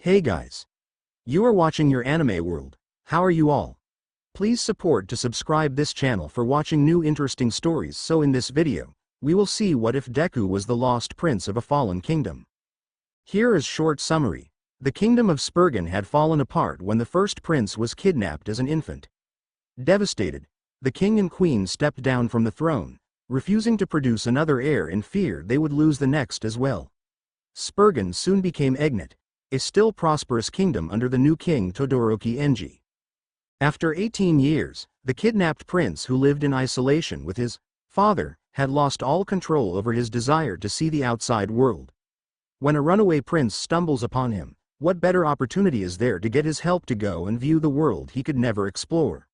Hey guys. You are watching your anime world. How are you all? Please support to subscribe this channel for watching new interesting stories. So in this video, we will see what if Deku was the lost prince of a fallen kingdom. Here is short summary. The kingdom of Spergen had fallen apart when the first prince was kidnapped as an infant. Devastated, the king and queen stepped down from the throne, refusing to produce another heir in fear they would lose the next as well. Spergen soon became Egnit, a still prosperous kingdom under the new king Todoroki Enji. After 18 years, the kidnapped prince who lived in isolation with his father had lost all control over his desire to see the outside world. When a runaway prince stumbles upon him, what better opportunity is there to get his help to go and view the world he could never explore?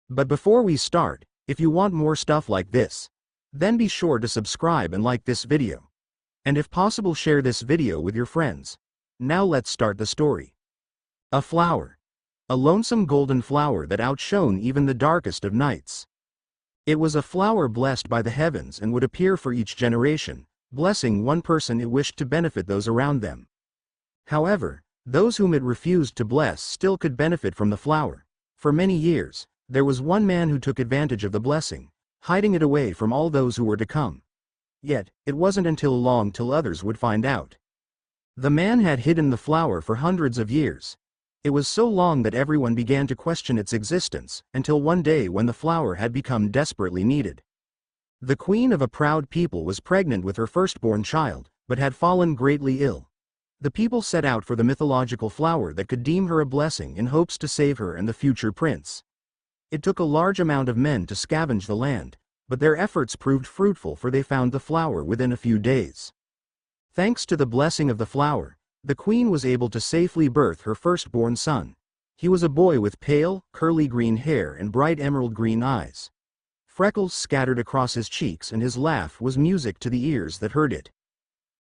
But before we start, if you want more stuff like this, then be sure to subscribe and like this video. And if possible, share this video with your friends. Now let's start the story. A flower. A lonesome golden flower that outshone even the darkest of nights. It was a flower blessed by the heavens and would appear for each generation, blessing one person it wished to benefit those around them. However, those whom it refused to bless still could benefit from the flower. For many years, there was one man who took advantage of the blessing, hiding it away from all those who were to come. Yet, it wasn't until long till others would find out. The man had hidden the flower for hundreds of years. It was so long that everyone began to question its existence, until one day when the flower had become desperately needed. The queen of a proud people was pregnant with her firstborn child, but had fallen greatly ill. The people set out for the mythological flower that could deem her a blessing in hopes to save her and the future prince. It took a large amount of men to scavenge the land, but their efforts proved fruitful, for they found the flower within a few days. Thanks to the blessing of the flower, the queen was able to safely birth her firstborn son. He was a boy with pale, curly green hair and bright emerald green eyes. Freckles scattered across his cheeks, and his laugh was music to the ears that heard it.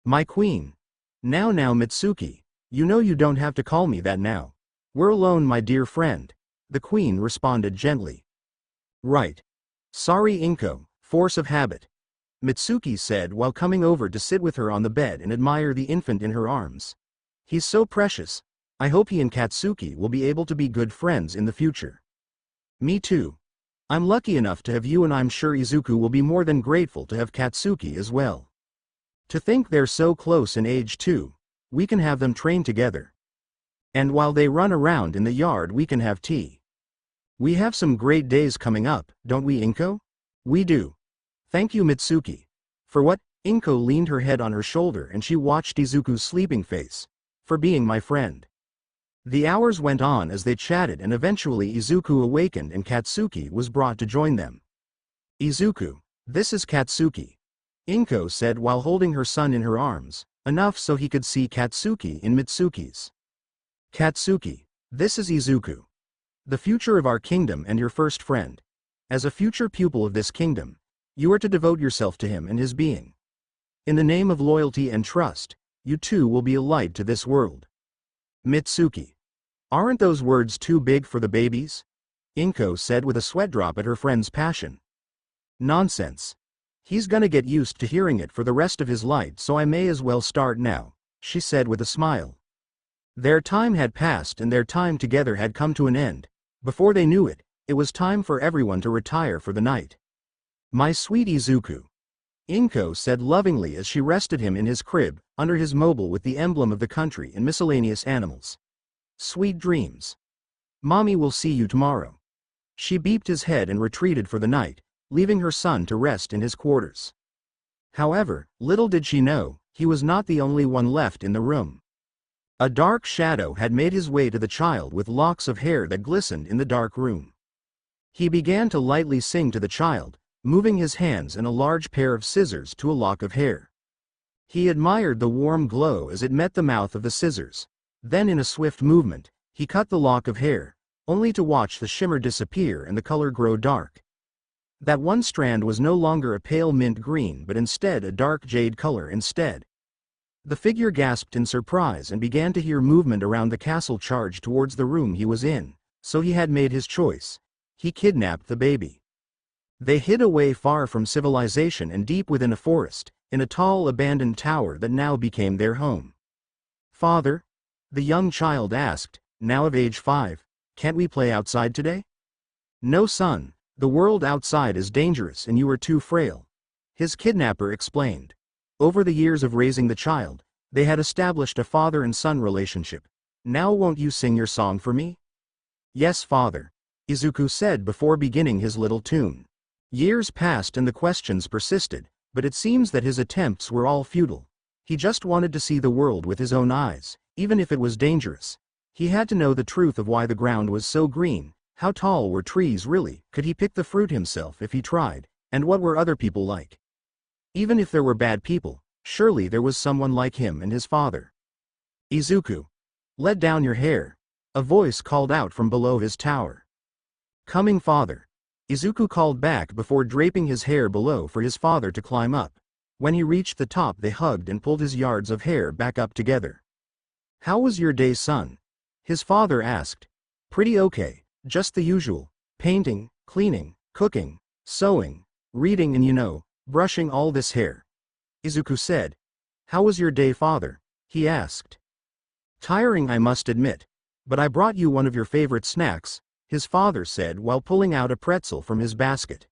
"My queen." Now Mitsuki, you know you don't have to call me that now. We're alone, my dear friend," the queen responded gently. "Right. Sorry Inko, force of habit," Mitsuki said while coming over to sit with her on the bed and admire the infant in her arms. "He's so precious. I hope he and Katsuki will be able to be good friends in the future." "Me too. I'm lucky enough to have you, and I'm sure Izuku will be more than grateful to have Katsuki as well. To think they're so close in age too. We can have them train together. And while they run around in the yard, we can have tea. We have some great days coming up, don't we, Inko?" "We do. Thank you, Mitsuki." "For what?" Inko leaned her head on her shoulder and she watched Izuku's sleeping face. "For being my friend." The hours went on as they chatted, and eventually Izuku awakened and Katsuki was brought to join them. "Izuku, this is Katsuki," Inko said while holding her son in her arms, enough so he could see Katsuki in Mitsuki's. "Katsuki, this is Izuku. The future of our kingdom and your first friend. As a future pupil of this kingdom, you are to devote yourself to him and his being. In the name of loyalty and trust, you too will be a light to this world." "Mitsuki. Aren't those words too big for the babies?" Inko said with a sweat drop at her friend's passion. "Nonsense. He's gonna get used to hearing it for the rest of his life, so I may as well start now," she said with a smile. Their time had passed and their time together had come to an end. Before they knew it, it was time for everyone to retire for the night. "My sweet Izuku," Inko said lovingly as she rested him in his crib, under his mobile with the emblem of the country and miscellaneous animals. "Sweet dreams. Mommy will see you tomorrow." She beeped his head and retreated for the night, leaving her son to rest in his quarters. However, little did she know, he was not the only one left in the room. A dark shadow had made his way to the child with locks of hair that glistened in the dark room. He began to lightly sing to the child, moving his hands and a large pair of scissors to a lock of hair. He admired the warm glow as it met the mouth of the scissors. Then in a swift movement, he cut the lock of hair, only to watch the shimmer disappear and the color grow dark. That one strand was no longer a pale mint green but instead a dark jade color instead. The figure gasped in surprise and began to hear movement around the castle charge towards the room he was in, so he had made his choice. He kidnapped the baby. They hid away far from civilization and deep within a forest, in a tall abandoned tower that now became their home. "Father?" The young child asked, now of age 5, can't we play outside today? No son, the world outside is dangerous and you are too frail. His kidnapper explained. Over the years of raising the child, they had established a father and son relationship. Now won't you sing your song for me? Yes, father, Izuku said before beginning his little tune. Years passed and the questions persisted, but it seems that his attempts were all futile. He just wanted to see the world with his own eyes, even if it was dangerous. He had to know the truth of why the ground was so green, how tall were trees really, could he pick the fruit himself if he tried, and what were other people like? Even if there were bad people, surely there was someone like him and his father. Izuku, let down your hair, a voice called out from below his tower. Coming father, Izuku called back before draping his hair below for his father to climb up. When he reached the top they hugged and pulled his yards of hair back up together. How was your day, son? His father asked. Pretty okay, just the usual, painting, cleaning, cooking, sewing, reading and brushing all this hair. Izuku said. How was your day, father? He asked. Tiring, I must admit. But I brought you one of your favorite snacks, his father said while pulling out a pretzel from his basket.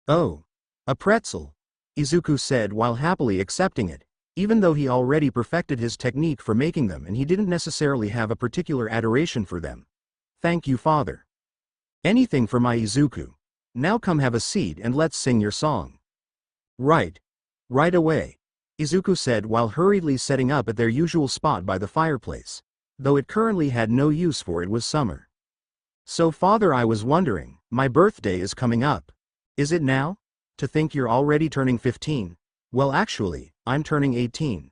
Oh, a pretzel, Izuku said while happily accepting it, even though he already perfected his technique for making them and he didn't necessarily have a particular adoration for them. Thank you, father. Anything for my Izuku. Now come have a seat and let's sing your song. Right away, Izuku said while hurriedly setting up at their usual spot by the fireplace, though it currently had no use for it was summer. So father, I was wondering, my birthday is coming up. Is it now? To think you're already turning 15. Well, actually, I'm turning 18.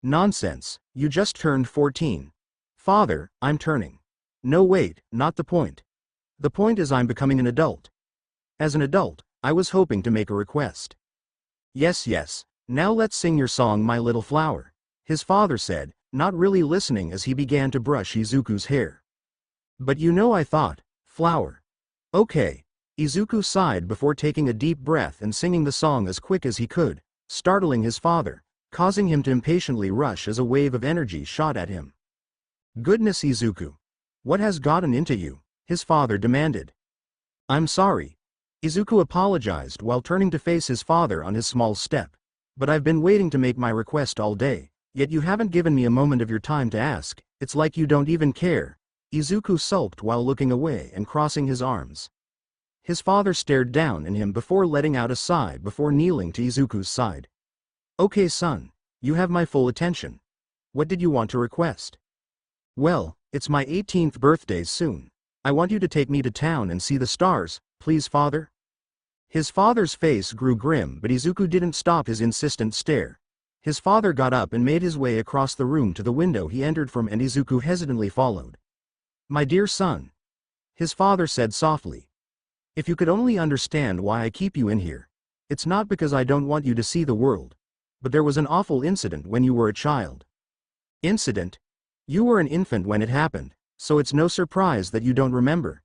Nonsense, you just turned 14. Father, I'm turning. No wait, not the point. The point is I'm becoming an adult. As an adult, I was hoping to make a request. Yes, now let's sing your song My Little Flower, his father said, not really listening as he began to brush Izuku's hair. But I thought, flower. Okay, Izuku sighed before taking a deep breath and singing the song as quick as he could, startling his father, causing him to impatiently rush as a wave of energy shot at him. Goodness, Izuku. What has gotten into you? His father demanded. I'm sorry. Izuku apologized while turning to face his father on his small step. But I've been waiting to make my request all day, yet you haven't given me a moment of your time to ask, it's like you don't even care. Izuku sulked while looking away and crossing his arms. His father stared down at him before letting out a sigh before kneeling to Izuku's side. Okay, son, you have my full attention. What did you want to request? Well, it's my 18th birthday soon. I want you to take me to town and see the stars, please, father. His father's face grew grim, but Izuku didn't stop his insistent stare. His father got up and made his way across the room to the window he entered from and Izuku hesitantly followed. My dear son, his father said softly. If you could only understand why I keep you in here. It's not because I don't want you to see the world. But there was an awful incident when you were a child. Incident? You were an infant when it happened, so it's no surprise that you don't remember.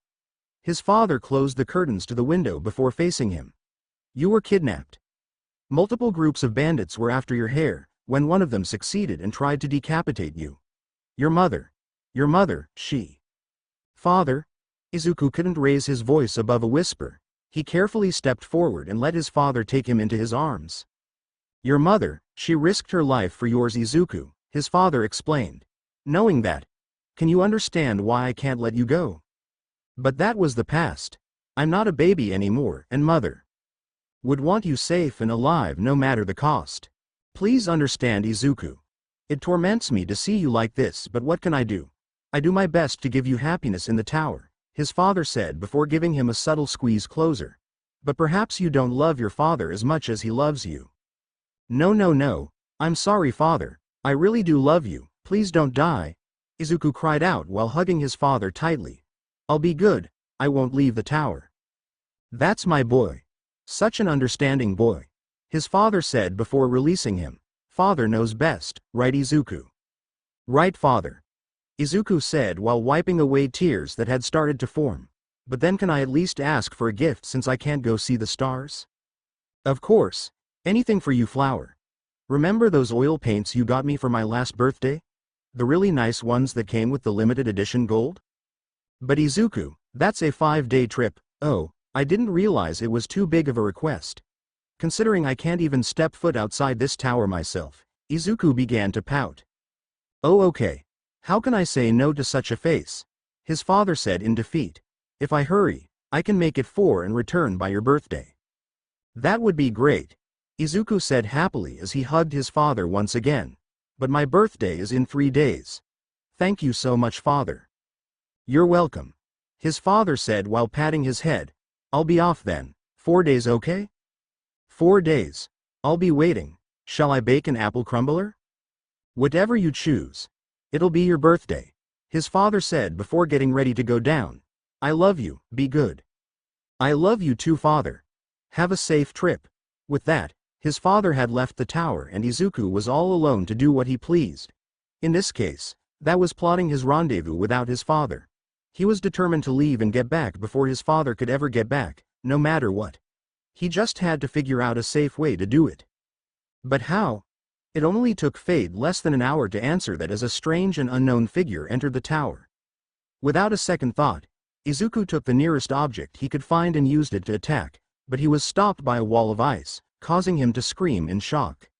His father closed the curtains to the window before facing him. You were kidnapped. Multiple groups of bandits were after your hair, when one of them succeeded and tried to decapitate you. Your mother, she. Father? Izuku couldn't raise his voice above a whisper. He carefully stepped forward and let his father take him into his arms. Your mother, she risked her life for yours, Izuku, his father explained. Knowing that, can you understand why I can't let you go? But that was the past. I'm not a baby anymore, and mother would want you safe and alive no matter the cost. Please understand, Izuku. It torments me to see you like this, but what can I do? I do my best to give you happiness in the tower, his father said before giving him a subtle squeeze closer. But perhaps you don't love your father as much as he loves you. No. I'm sorry, father. I really do love you. Please don't die. Izuku cried out while hugging his father tightly. I'll be good. I won't leave the tower. That's my boy. Such an understanding boy. His father said before releasing him. Father knows best, right, Izuku? Right, father. Izuku said while wiping away tears that had started to form. But then can I at least ask for a gift since I can't go see the stars? Of course. Anything for you, flower. Remember those oil paints you got me for my last birthday? The really nice ones that came with the limited edition gold? But Izuku, that's a 5-day trip. Oh, I didn't realize it was too big of a request. Considering I can't even step foot outside this tower myself, Izuku began to pout. Oh okay. How can I say no to such a face? His father said in defeat. If I hurry, I can make it 4 and return by your birthday. That would be great, Izuku said happily as he hugged his father once again. But my birthday is in 3 days. Thank you so much, father. You're welcome, his father said while patting his head. I'll be off then. 4 days, okay? 4 days. I'll be waiting. Shall I bake an apple crumbler? Whatever you choose. It'll be your birthday, his father said before getting ready to go down. I love you, be good. I love you too, father. Have a safe trip. With that, his father had left the tower and Izuku was all alone to do what he pleased. In this case, that was plotting his rendezvous without his father. He was determined to leave and get back before his father could ever get back, no matter what. He just had to figure out a safe way to do it. But how? It only took Fade less than an hour to answer that as a strange and unknown figure entered the tower. Without a second thought, Izuku took the nearest object he could find and used it to attack, but he was stopped by a wall of ice, causing him to scream in shock.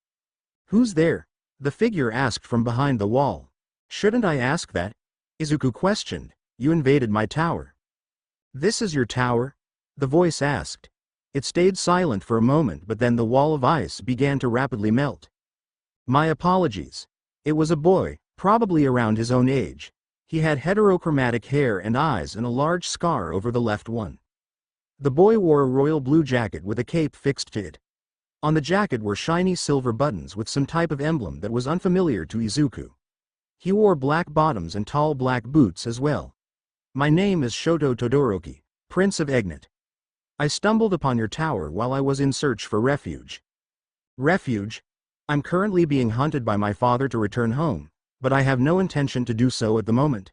Who's there? The figure asked from behind the wall. Shouldn't I ask that? Izuku questioned. You invaded my tower. This is your tower? The voice asked. It stayed silent for a moment, but then the wall of ice began to rapidly melt. My apologies. It was a boy, probably around his own age. He had heterochromatic hair and eyes and a large scar over the left one. The boy wore a royal blue jacket with a cape fixed to it. On the jacket were shiny silver buttons with some type of emblem that was unfamiliar to Izuku. He wore black bottoms and tall black boots as well. My name is Shoto Todoroki, Prince of Egnit. I stumbled upon your tower while I was in search for refuge. Refuge? I'm currently being hunted by my father to return home, but I have no intention to do so at the moment.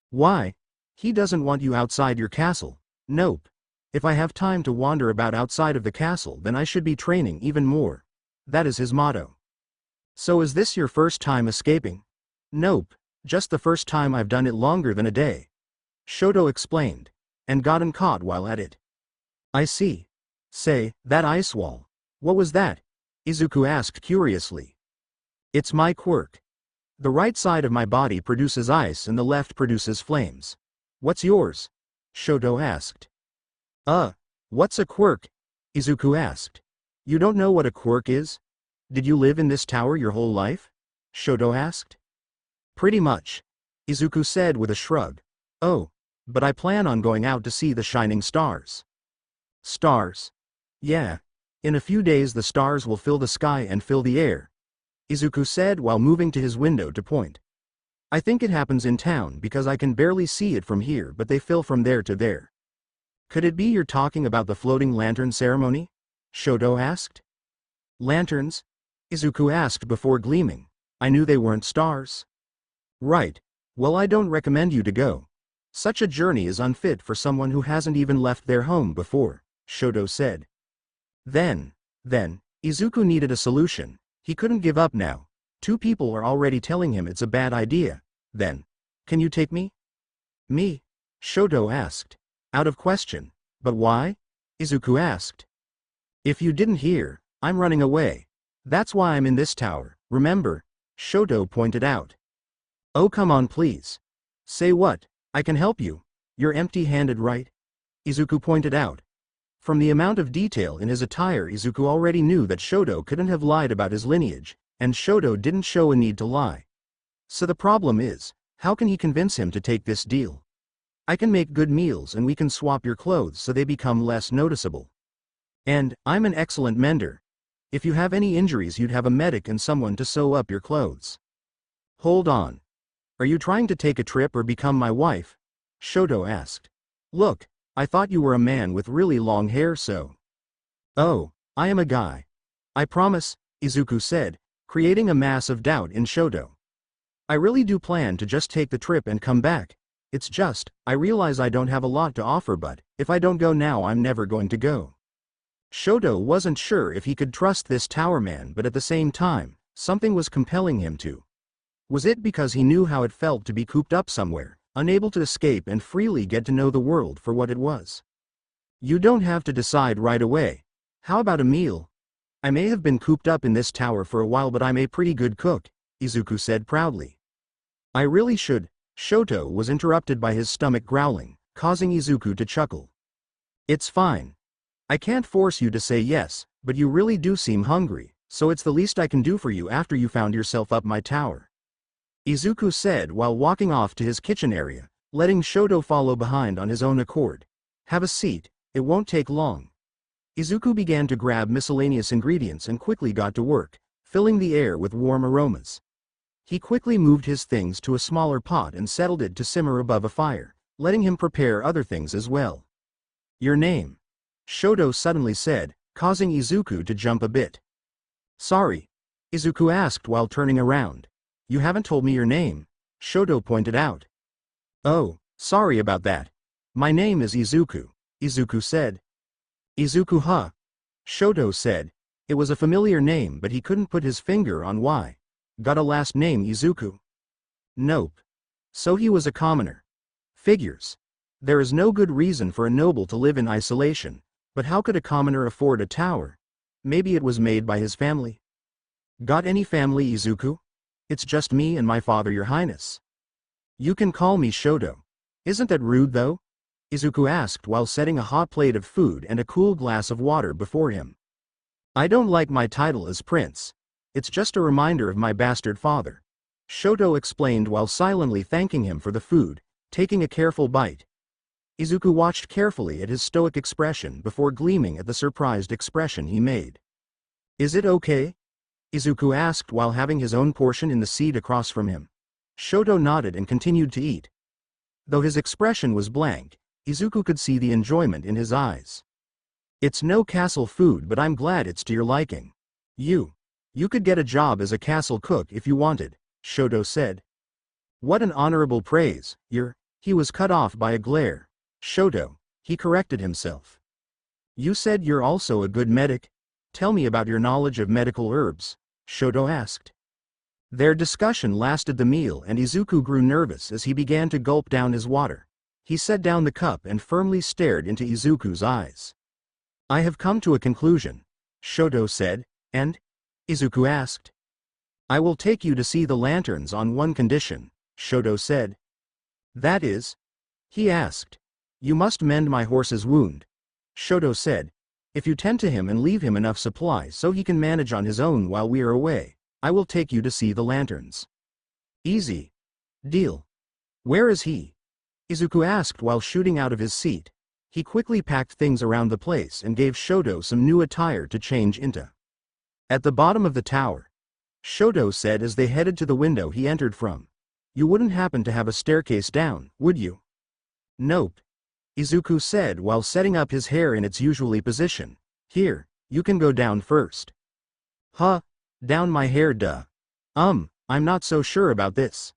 Why? He doesn't want you outside your castle. Nope. If I have time to wander about outside of the castle, then I should be training even more. That is his motto. So is this your first time escaping? Nope, just the first time I've done it longer than a day. Shoto explained, and gotten caught while at it. I see. Say, that ice wall. What was that? Izuku asked curiously. It's my quirk. The right side of my body produces ice and the left produces flames. What's yours? Shoto asked. What's a quirk? Izuku asked. You don't know what a quirk is? Did you live in this tower your whole life? Shoto asked. Pretty much, Izuku said with a shrug. Oh, but I plan on going out to see the shining stars. Stars? Yeah. In a few days the stars will fill the sky and fill the air, Izuku said while moving to his window to point. I think it happens in town because I can barely see it from here, but they fill from there to there. Could it be you're talking about the floating lantern ceremony? Shoto asked. Lanterns? Izuku asked before gleaming. I knew they weren't stars. Right. Well, I don't recommend you to go. Such a journey is unfit for someone who hasn't even left their home before, Shoto said. Then, Izuku needed a solution. He couldn't give up now. 2 people are already telling him it's a bad idea. Then, can you take me? Me? Shoto asked. Out of question. But why? Izuku asked. If you didn't hear, I'm running away. That's why I'm in this tower, remember? Shoto pointed out. Oh come on please. Say what? I can help you. You're empty-handed, right? Izuku pointed out. From the amount of detail in his attire, Izuku already knew that Shoto couldn't have lied about his lineage, and Shoto didn't show a need to lie. So the problem is, how can he convince him to take this deal? I can make good meals and we can swap your clothes so they become less noticeable. And, I'm an excellent mender. If you have any injuries you'd have a medic and someone to sew up your clothes. Hold on. Are you trying to take a trip or become my wife? Shoto asked. Look, I thought you were a man with really long hair so. Oh, I am a guy. I promise, Izuku said, creating a mass of doubt in Shoto. I really do plan to just take the trip and come back. It's just, I realize I don't have a lot to offer, but if I don't go now I'm never going to go. Shoto wasn't sure if he could trust this tower man, but at the same time, something was compelling him to. Was it because he knew how it felt to be cooped up somewhere, unable to escape and freely get to know the world for what it was? You don't have to decide right away. How about a meal? I may have been cooped up in this tower for a while, but I'm a pretty good cook, Izuku said proudly. I really should. Shoto was interrupted by his stomach growling, causing Izuku to chuckle. It's fine. I can't force you to say yes, but you really do seem hungry, so it's the least I can do for you after you found yourself up my tower, Izuku said while walking off to his kitchen area, letting Shoto follow behind on his own accord. Have a seat, it won't take long. Izuku began to grab miscellaneous ingredients and quickly got to work, filling the air with warm aromas. He quickly moved his things to a smaller pot and settled it to simmer above a fire, letting him prepare other things as well. Your name? Shoto suddenly said, causing Izuku to jump a bit. Sorry, Izuku asked while turning around. You haven't told me your name, Shoto pointed out. Oh, sorry about that. My name is Izuku, Izuku said. Izuku, huh? Shoto said. It was a familiar name, but he couldn't put his finger on why. Got a last name Izuku? Nope. So he was a commoner. Figures. There is no good reason for a noble to live in isolation, but how could a commoner afford a tower? Maybe it was made by his family. Got any family, Izuku? It's just me and my father, your highness. You can call me Shoto. Isn't that rude though? Izuku asked while setting a hot plate of food and a cool glass of water before him. I don't like my title as prince. It's just a reminder of my bastard father, Shoto explained while silently thanking him for the food, taking a careful bite. Izuku watched carefully at his stoic expression before gleaming at the surprised expression he made. Is it okay? Izuku asked while having his own portion in the seat across from him. Shoto nodded and continued to eat. Though his expression was blank, Izuku could see the enjoyment in his eyes. It's no castle food, but I'm glad it's to your liking. You could get a job as a castle cook if you wanted, Shoto said. What an honorable praise, he was cut off by a glare. Shoto, he corrected himself. You said you're also a good medic? Tell me about your knowledge of medical herbs, Shoto asked. Their discussion lasted the meal and Izuku grew nervous as he began to gulp down his water. He set down the cup and firmly stared into Izuku's eyes. I have come to a conclusion, Shoto said, and? Izuku asked. I will take you to see the lanterns on one condition, Shoto said. That is? He asked. You must mend my horse's wound, Shoto said. If you tend to him and leave him enough supplies so he can manage on his own while we are away, I will take you to see the lanterns. Easy. Deal. Where is he? Izuku asked while shooting out of his seat. He quickly packed things around the place and gave Shoto some new attire to change into. At the bottom of the tower, Shoto said as they headed to the window he entered from. You wouldn't happen to have a staircase down, would you? Nope, Izuku said while setting up his hair in its usual position. Here, you can go down first. Huh? Down my hair, duh. I'm not so sure about this.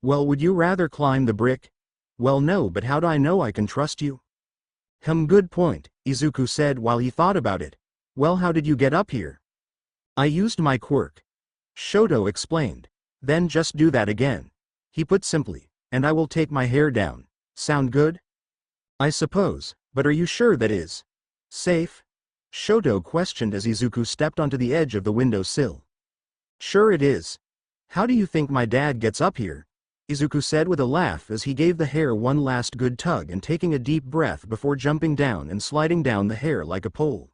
Well, would you rather climb the brick? Well, no, but how do I know I can trust you? Good point, Izuku said while he thought about it. Well, how did you get up here? I used my quirk, Shoto explained. Then just do that again, he put simply, and I will take my hair down. Sound good? I suppose, but are you sure that is safe? Shoto questioned as Izuku stepped onto the edge of the window sill. Sure it is. How do you think my dad gets up here? Izuku said with a laugh as he gave the hair one last good tug and taking a deep breath before jumping down and sliding down the hair like a pole.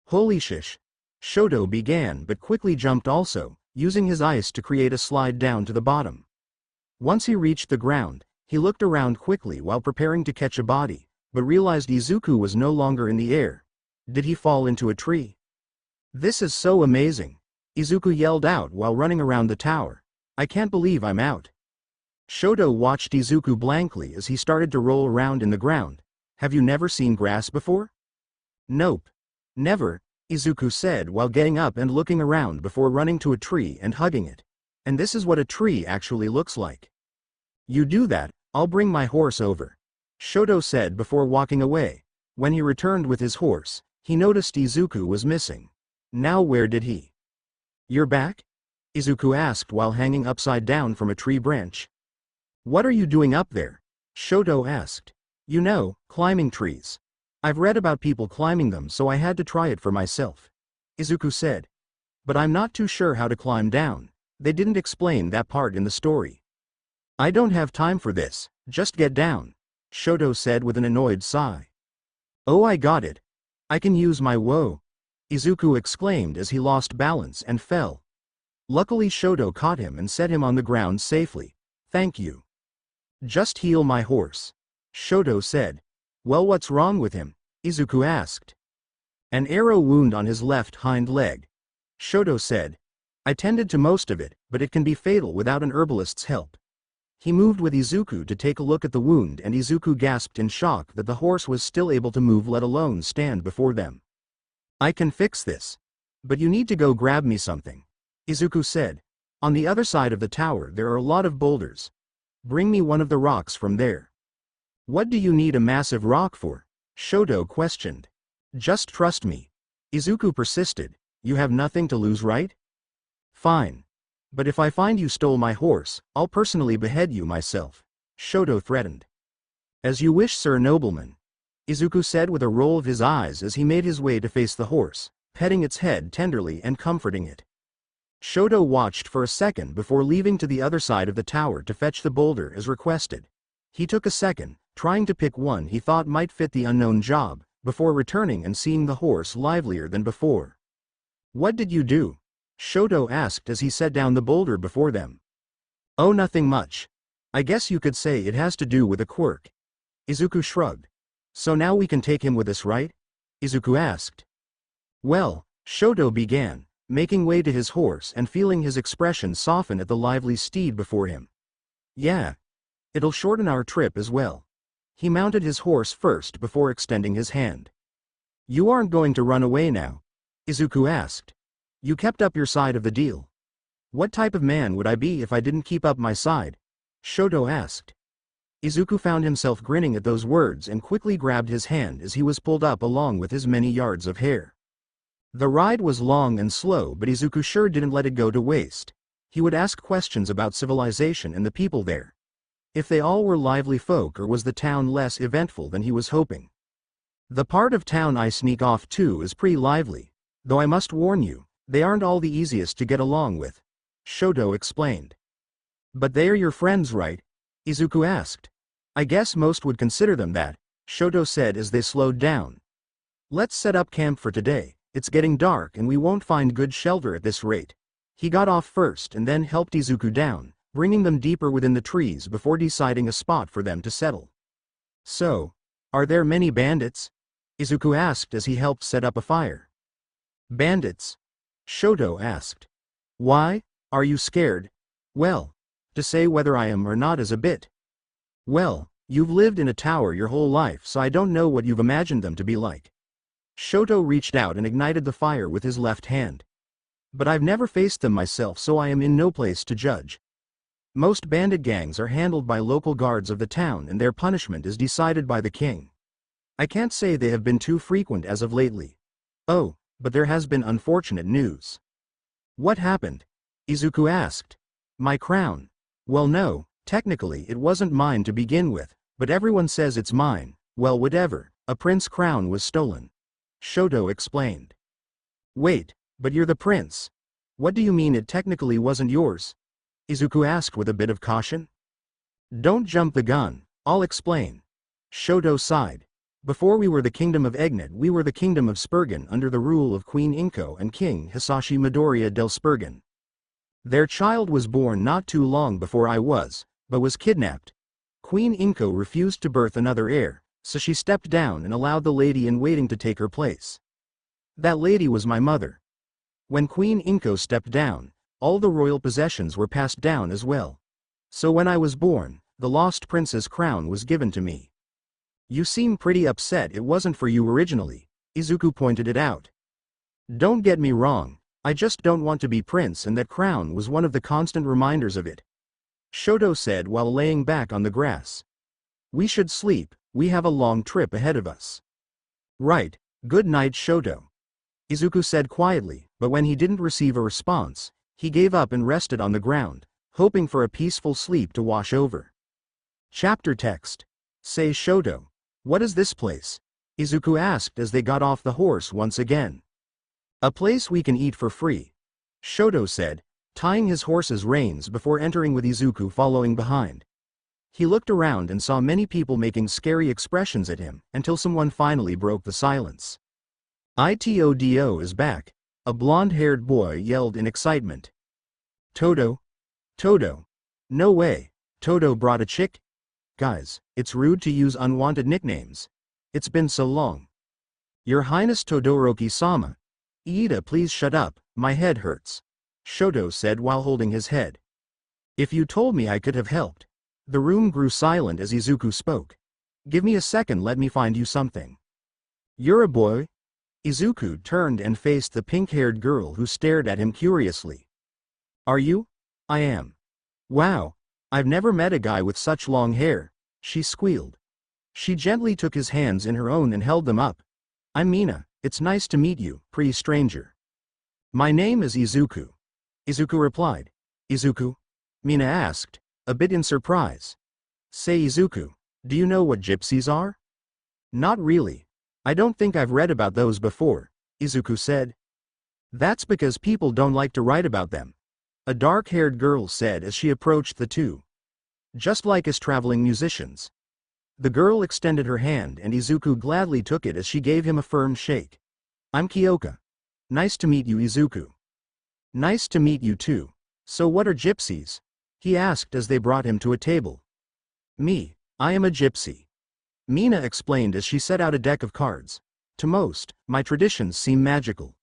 Holy shish! Shoto began but quickly jumped also, using his ice to create a slide down to the bottom. Once he reached the ground, he looked around quickly while preparing to catch a body, but realized Izuku was no longer in the air. Did he fall into a tree? This is so amazing! Izuku yelled out while running around the tower. I can't believe I'm out. Shoto watched Izuku blankly as he started to roll around in the ground. Have you never seen grass before? Nope. Never, Izuku said while getting up and looking around before running to a tree and hugging it. And this is what a tree actually looks like. You do that, I'll bring my horse over, Shoto said before walking away. When he returned with his horse, he noticed Izuku was missing. Now where did he? You're back? Izuku asked while hanging upside down from a tree branch. What are you doing up there? Shoto asked. You know, climbing trees. I've read about people climbing them, so I had to try it for myself. Izuku said. But I'm not too sure how to climb down. They didn't explain that part in the story. I don't have time for this, just get down, Shoto said with an annoyed sigh. Oh, I got it. I can use my woe, Izuku exclaimed as he lost balance and fell. Luckily Shoto caught him and set him on the ground safely. Thank you. Just heal my horse, Shoto said. Well, what's wrong with him? Izuku asked. An arrow wound on his left hind leg, Shoto said. I tended to most of it, but it can be fatal without an herbalist's help. He moved with Izuku to take a look at the wound, and Izuku gasped in shock that the horse was still able to move, let alone stand before them. I can fix this. But you need to go grab me something, Izuku said. On the other side of the tower there are a lot of boulders. Bring me one of the rocks from there. What do you need a massive rock for? Shoto questioned. Just trust me, Izuku persisted. You have nothing to lose, right? Fine. But if I find you stole my horse, I'll personally behead you myself, Shoto threatened. As you wish, sir nobleman, Izuku said with a roll of his eyes as he made his way to face the horse, petting its head tenderly and comforting it. Shoto watched for a second before leaving to the other side of the tower to fetch the boulder as requested. He took a second, trying to pick one he thought might fit the unknown job, before returning and seeing the horse livelier than before. What did you do? Shoto asked as he set down the boulder before them. Oh, nothing much. I guess you could say it has to do with a quirk. Izuku shrugged. So now we can take him with us, right? Izuku asked. Well, Shoto began, making way to his horse and feeling his expression soften at the lively steed before him. Yeah. It'll shorten our trip as well. He mounted his horse first before extending his hand. You aren't going to run away now? Izuku asked. You kept up your side of the deal. What type of man would I be if I didn't keep up my side? Shoto asked. Izuku found himself grinning at those words and quickly grabbed his hand as he was pulled up along with his many yards of hair. The ride was long and slow, but Izuku sure didn't let it go to waste. He would ask questions about civilization and the people there. If they all were lively folk, or was the town less eventful than he was hoping. The part of town I sneak off to is pretty lively, though I must warn you, they aren't all the easiest to get along with, Shoto explained. But they are your friends, right? Izuku asked. I guess most would consider them that, Shoto said as they slowed down. Let's set up camp for today. It's getting dark and we won't find good shelter at this rate. He got off first and then helped Izuku down, bringing them deeper within the trees before deciding a spot for them to settle. So, are there many bandits? Izuku asked as he helped set up a fire. Bandits? Shoto asked. Why, are you scared? Well, to say whether I am or not is a bit. Well, you've lived in a tower your whole life, so I don't know what you've imagined them to be like. Shoto reached out and ignited the fire with his left hand. But I've never faced them myself, so I am in no place to judge. Most bandit gangs are handled by local guards of the town and their punishment is decided by the king. I can't say they have been too frequent as of lately. Oh, but there has been unfortunate news. What happened? Izuku asked. My crown. Well, no, technically it wasn't mine to begin with, but everyone says it's mine. Well, whatever, a prince's crown was stolen. Shoto explained. Wait, but you're the prince. What do you mean it technically wasn't yours? Izuku asked with a bit of caution. Don't jump the gun, I'll explain. Shoto sighed. Before we were the kingdom of Egnit, we were the kingdom of Spergen under the rule of Queen Inko and King Hisashi Midoriya del Spergen. Their child was born not too long before I was, but was kidnapped. Queen Inko refused to birth another heir, so she stepped down and allowed the lady in waiting to take her place. That lady was my mother. When Queen Inko stepped down, all the royal possessions were passed down as well. So when I was born, the lost prince's crown was given to me. You seem pretty upset it wasn't for you originally, Izuku pointed it out. Don't get me wrong, I just don't want to be prince, and that crown was one of the constant reminders of it. Shoto said while laying back on the grass. We should sleep, we have a long trip ahead of us. Right, good night Shoto. Izuku said quietly, but when he didn't receive a response, He gave up and rested on the ground, hoping for a peaceful sleep to wash over. Chapter text. Say Shoto. What is this place? Izuku asked as they got off the horse once again. A place we can eat for free, Shoto said, tying his horse's reins before entering with Izuku following behind. He looked around and saw many people making scary expressions at him until someone finally broke the silence. Itodo is back, a blonde-haired boy yelled in excitement. Todo? Todo? No way, Todo brought a chick? Guys, it's rude to use unwanted nicknames. It's been so long. Your Highness Todoroki-sama. Iida, please shut up, my head hurts, Shoto said while holding his head. If you told me I could have helped. The room grew silent as Izuku spoke. Give me a second, let me find you something. You're a boy? Izuku turned and faced the pink-haired girl who stared at him curiously. Are you? I am. Wow, I've never met a guy with such long hair, she squealed. She gently took his hands in her own and held them up. I'm Mina, it's nice to meet you, pretty stranger. My name is Izuku. Izuku replied. Izuku? Mina asked, a bit in surprise. Say Izuku, do you know what gypsies are? Not really. I don't think I've read about those before, Izuku said. That's because people don't like to write about them, a dark-haired girl said as she approached the two. Just like as traveling musicians. The girl extended her hand and Izuku gladly took it as she gave him a firm shake. I'm Kyoka. Nice to meet you, Izuku. Nice to meet you too. So what are gypsies? He asked as they brought him to a table. Me, I am a gypsy. Mina explained as she set out a deck of cards. To most, my traditions seem magical.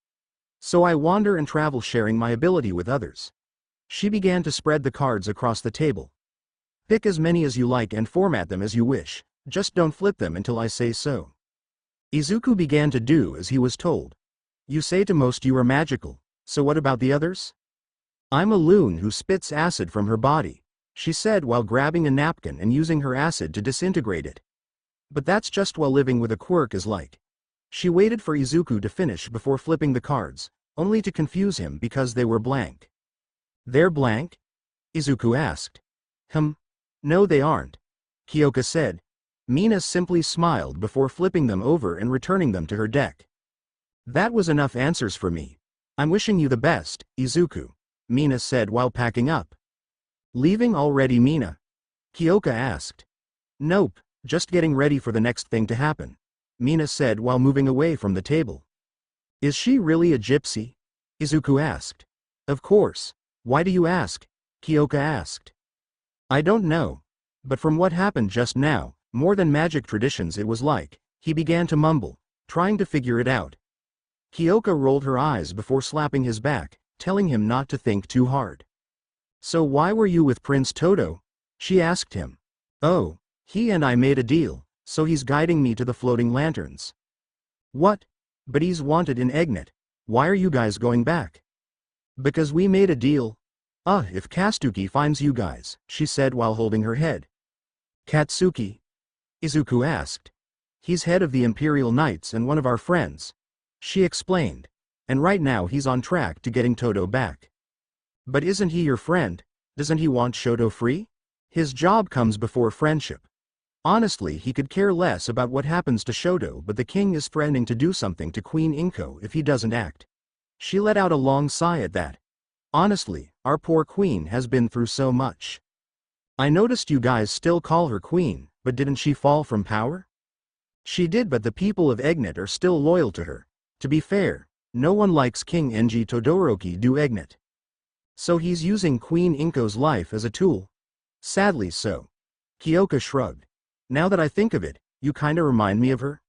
So I wander and travel sharing my ability with others. She began to spread the cards across the table. Pick as many as you like and format them as you wish, just don't flip them until I say so. Izuku began to do as he was told. You say to most you are magical, so what about the others? I'm a loon who spits acid from her body, she said while grabbing a napkin and using her acid to disintegrate it. But that's just what living with a quirk is like. She waited for Izuku to finish before flipping the cards, only to confuse him because they were blank. They're blank? Izuku asked. No they aren't, Kyoka said. Mina simply smiled before flipping them over and returning them to her deck. That was enough answers for me. I'm wishing you the best, Izuku, Mina said while packing up. Leaving already, Mina? Kyoka asked. Nope, just getting ready for the next thing to happen, Mina said while moving away from the table. Is she really a gypsy? Izuku asked. Of course. Why do you ask? Kyoka asked. I don't know. But from what happened just now, more than magic traditions it was like, he began to mumble, trying to figure it out. Kyoka rolled her eyes before slapping his back, telling him not to think too hard. So why were you with Prince Todo? She asked him. Oh, he and I made a deal, so he's guiding me to the floating lanterns. What? But he's wanted in Egnit. Why are you guys going back? Because we made a deal. If Katsuki finds you guys, she said while holding her head. Katsuki? Izuku asked. He's head of the Imperial Knights and one of our friends, she explained. And right now he's on track to getting Todo back. But isn't he your friend? Doesn't he want Shoto free? His job comes before friendship. Honestly, he could care less about what happens to Shoto, but the king is threatening to do something to Queen Inko if he doesn't act. She let out a long sigh at that. Honestly, our poor queen has been through so much. I noticed you guys still call her queen, but didn't she fall from power? She did, but the people of Egnit are still loyal to her. To be fair, no one likes King Enji Todoroki do Egnit. So he's using Queen Inko's life as a tool? Sadly so. Kyoka shrugged. Now that I think of it, you kinda remind me of her.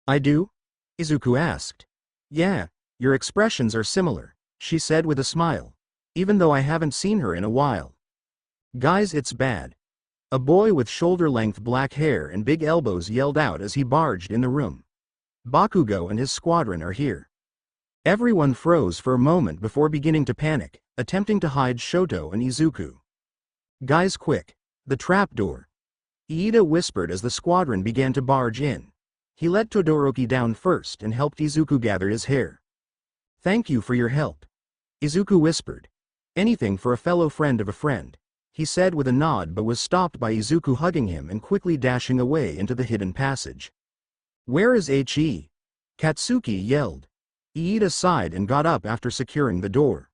I do? Izuku asked. Yeah, your expressions are similar, she said with a smile. Even though I haven't seen her in a while. Guys, it's bad. A boy with shoulder-length black hair and big elbows yelled out as he barged in the room. Bakugo and his squadron are here. Everyone froze for a moment before beginning to panic, attempting to hide Shoto and Izuku. Guys, quick! The trapdoor! Iida whispered as the squadron began to barge in. He let Todoroki down first and helped Izuku gather his hair. Thank you for your help. Izuku whispered. Anything for a fellow friend of a friend, he said with a nod, but was stopped by Izuku hugging him and quickly dashing away into the hidden passage. Where is He? Katsuki yelled. Iida sighed and got up after securing the door.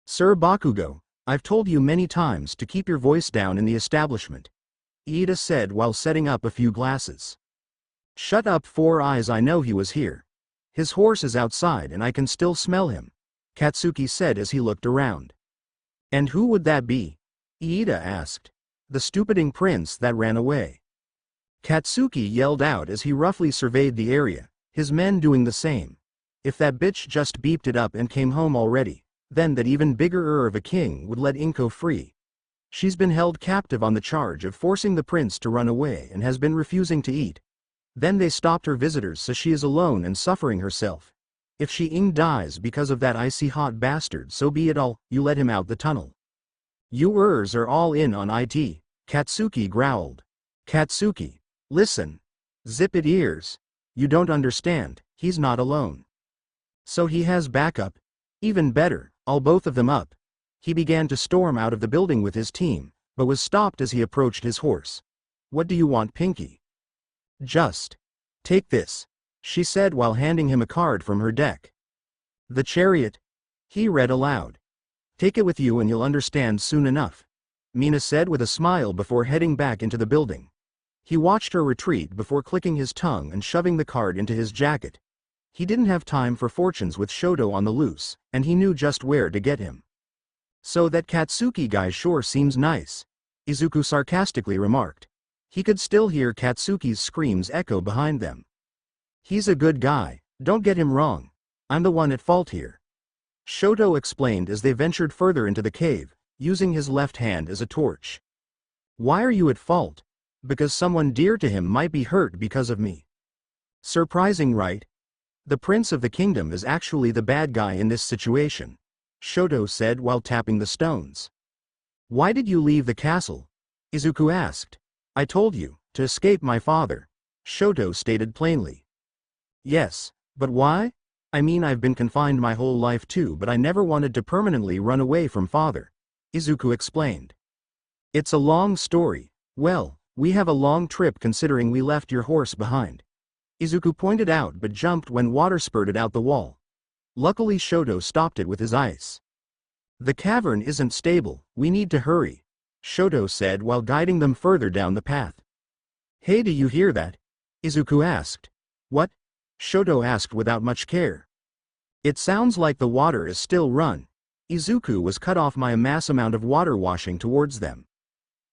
Sir Bakugo, I've told you many times to keep your voice down in the establishment, Iida said while setting up a few glasses. Shut up, Four Eyes, I know he was here. His horse is outside and I can still smell him, Katsuki said as he looked around. And who would that be? Iida asked. The stupiding prince that ran away. Katsuki yelled out as he roughly surveyed the area, his men doing the same. If that bitch just beeped it up and came home already, then that even bigger of a king would let Inko free. She's been held captive on the charge of forcing the prince to run away and has been refusing to eat. Then they stopped her visitors, so she is alone and suffering herself. If she dies because of that icy hot bastard, so be it. All you let him out the tunnel. You are all in on it, Katsuki growled. Katsuki, listen. Zip it ears. You don't understand, he's not alone. So he has backup? Even better, all both of them up. He began to storm out of the building with his team, but was stopped as he approached his horse. What do you want, Pinky? Just take this, she said while handing him a card from her deck. The chariot, he read aloud. Take it with you and you'll understand soon enough, Mina said with a smile before heading back into the building. He watched her retreat before clicking his tongue and shoving the card into his jacket. He didn't have time for fortunes with Shoto on the loose, and he knew just where to get him. So that Katsuki guy sure seems nice, Izuku sarcastically remarked. He could still hear Katsuki's screams echo behind them. He's a good guy, don't get him wrong. I'm the one at fault here, Shoto explained as they ventured further into the cave, using his left hand as a torch. Why are you at fault? Because someone dear to him might be hurt because of me. Surprising, right? The prince of the kingdom is actually the bad guy in this situation, Shoto said while tapping the stones. Why did you leave the castle? Izuku asked. I told you, to escape my father, Shoto stated plainly. Yes, but why? I mean, I've been confined my whole life too, but I never wanted to permanently run away from father, Izuku explained. It's a long story. Well, we have a long trip considering we left your horse behind, Izuku pointed out, but jumped when water spurted out the wall. Luckily Shoto stopped it with his ice. The cavern isn't stable, we need to hurry, Shoto said while guiding them further down the path. Hey, do you hear that? Izuku asked. What? Shoto asked without much care. It sounds like the water is still run. Izuku was cut off by a mass amount of water washing towards them.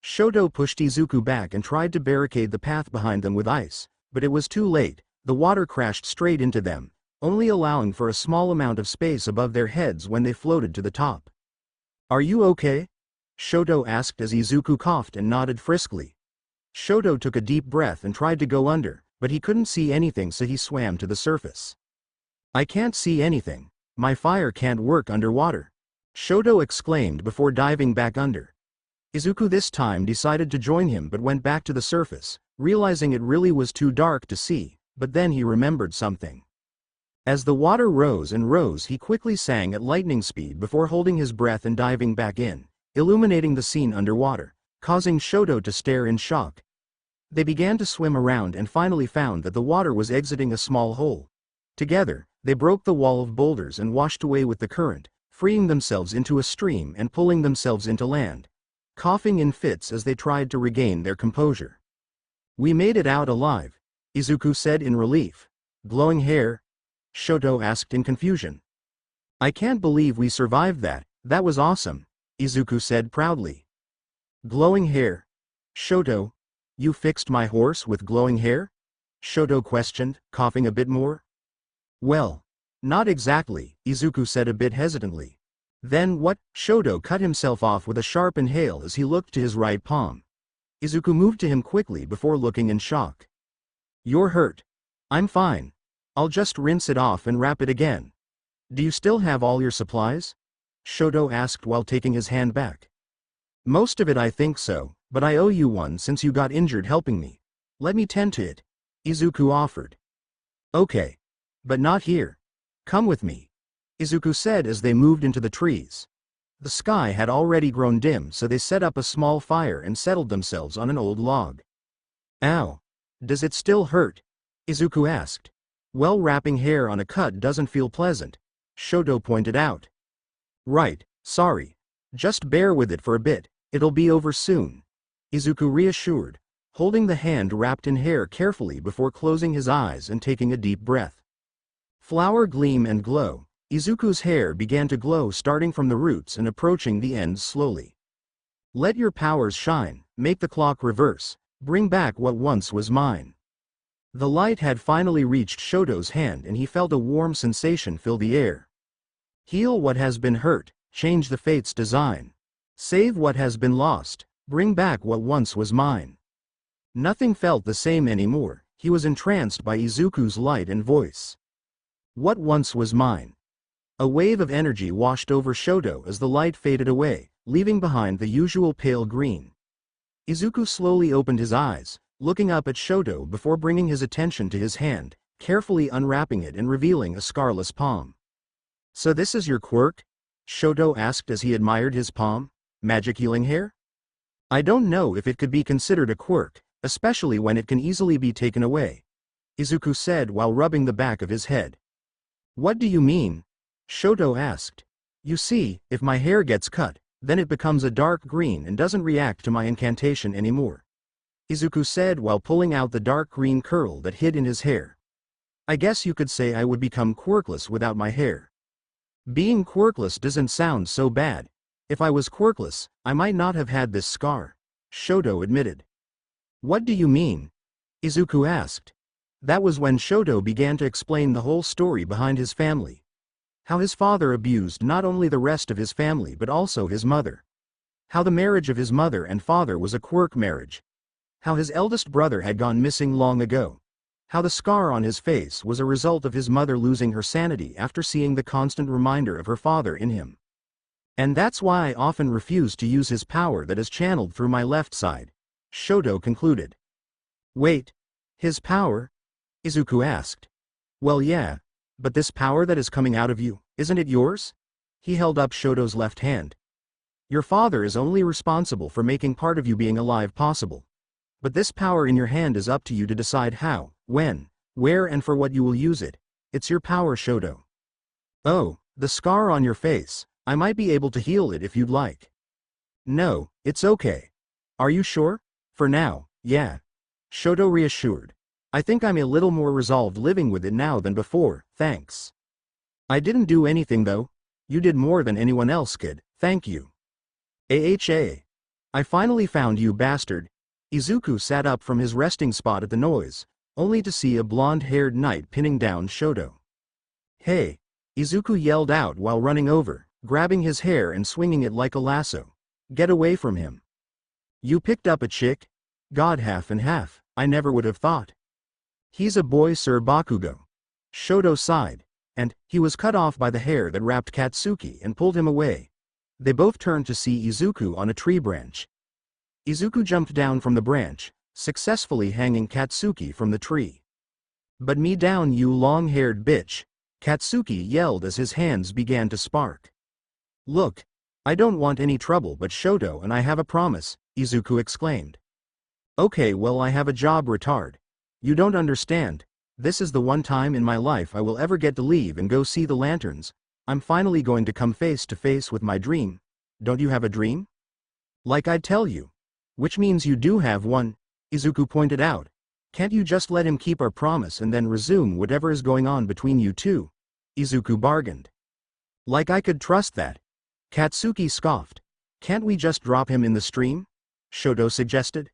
Shoto pushed Izuku back and tried to barricade the path behind them with ice, but it was too late. The water crashed straight into them, only allowing for a small amount of space above their heads when they floated to the top. Are you okay? Shoto asked as Izuku coughed and nodded friskly. Shoto took a deep breath and tried to go under, but he couldn't see anything, so he swam to the surface. I can't see anything. My fire can't work underwater, Shoto exclaimed before diving back under. Izuku this time decided to join him but went back to the surface, realizing it really was too dark to see, but then he remembered something. As the water rose and rose, he quickly sang at lightning speed before holding his breath and diving back in, illuminating the scene underwater, causing Shoto to stare in shock. They began to swim around and finally found that the water was exiting a small hole. Together, they broke the wall of boulders and washed away with the current, freeing themselves into a stream and pulling themselves into land, coughing in fits as they tried to regain their composure. We made it out alive, Izuku said in relief. Glowing hair? Shoto asked in confusion. I can't believe we survived that, that was awesome, Izuku said proudly. Glowing hair? Shoto, you fixed my horse with glowing hair? Shoto questioned, coughing a bit more. Well, not exactly, Izuku said a bit hesitantly. Then what? Shoto cut himself off with a sharp inhale as he looked to his right palm. Izuku moved to him quickly before looking in shock. You're hurt. I'm fine. I'll just rinse it off and wrap it again. Do you still have all your supplies? Shoto asked while taking his hand back. Most of it, I think so, but I owe you one since you got injured helping me. Let me tend to it, Izuku offered. Okay. But not here. Come with me, Izuku said as they moved into the trees. The sky had already grown dim, so they set up a small fire and settled themselves on an old log. Ow! Does it still hurt? Izuku asked. Well, wrapping hair on a cut doesn't feel pleasant, Shoto pointed out. Right, sorry. Just bear with it for a bit, it'll be over soon, Izuku reassured, holding the hand wrapped in hair carefully before closing his eyes and taking a deep breath. Flower gleam and glow. Izuku's hair began to glow, starting from the roots and approaching the ends slowly. Let your powers shine, make the clock reverse, bring back what once was mine. The light had finally reached Shoto's hand and he felt a warm sensation fill the air. Heal what has been hurt, change the fate's design. Save what has been lost, bring back what once was mine. Nothing felt the same anymore, he was entranced by Izuku's light and voice. What once was mine? A wave of energy washed over Shoto as the light faded away, leaving behind the usual pale green. Izuku slowly opened his eyes, looking up at Shoto before bringing his attention to his hand, carefully unwrapping it and revealing a scarless palm. So this is your quirk? Shoto asked as he admired his palm. Magic healing hair? I don't know if it could be considered a quirk, especially when it can easily be taken away, Izuku said while rubbing the back of his head. What do you mean? Shoto asked. You see, if my hair gets cut, then it becomes a dark green and doesn't react to my incantation anymore, Izuku said while pulling out the dark green curl that hid in his hair. I guess you could say I would become quirkless without my hair. Being quirkless doesn't sound so bad. If I was quirkless, I might not have had this scar, Shoto admitted. What do you mean? Izuku asked. That was when Shoto began to explain the whole story behind his family. How his father abused not only the rest of his family but also his mother. How the marriage of his mother and father was a quirk marriage. How his eldest brother had gone missing long ago. How the scar on his face was a result of his mother losing her sanity after seeing the constant reminder of her father in him. And that's why I often refuse to use his power that is channeled through my left side, Shoto concluded. Wait, his power? Izuku asked. Well, yeah. But this power that is coming out of you, isn't it yours? He held up Shoto's left hand. Your father is only responsible for making part of you being alive possible. But this power in your hand is up to you to decide how, when, where and for what you will use it. It's your power, Shoto. Oh, the scar on your face, I might be able to heal it if you'd like. No, it's okay. Are you sure? For now, yeah. Shoto reassured. I think I'm a little more resolved living with it now than before, thanks. I didn't do anything though. You did more than anyone else could, thank you. AHA. I finally found you, bastard. Izuku sat up from his resting spot at the noise, only to see a blonde-haired knight pinning down Shoto. Hey! Izuku yelled out while running over, grabbing his hair and swinging it like a lasso. Get away from him. You picked up a chick? God, half and half, I never would have thought. He's a boy, Sir Bakugo. Shoto sighed, and he was cut off by the hair that wrapped Katsuki and pulled him away. They both turned to see Izuku on a tree branch. Izuku jumped down from the branch, successfully hanging Katsuki from the tree. But me down, you long-haired bitch, Katsuki yelled as his hands began to spark. Look, I don't want any trouble, but Shoto and I have a promise, Izuku exclaimed. Okay, well, I have a job, retard. You don't understand. This is the one time in my life I will ever get to leave and go see the lanterns. I'm finally going to come face to face with my dream. Don't you have a dream? Like I'd tell you. Which means you do have one, Izuku pointed out. Can't you just let him keep our promise and then resume whatever is going on between you two? Izuku bargained. Like I could trust that. Katsuki scoffed. Can't we just drop him in the stream? Shoto suggested.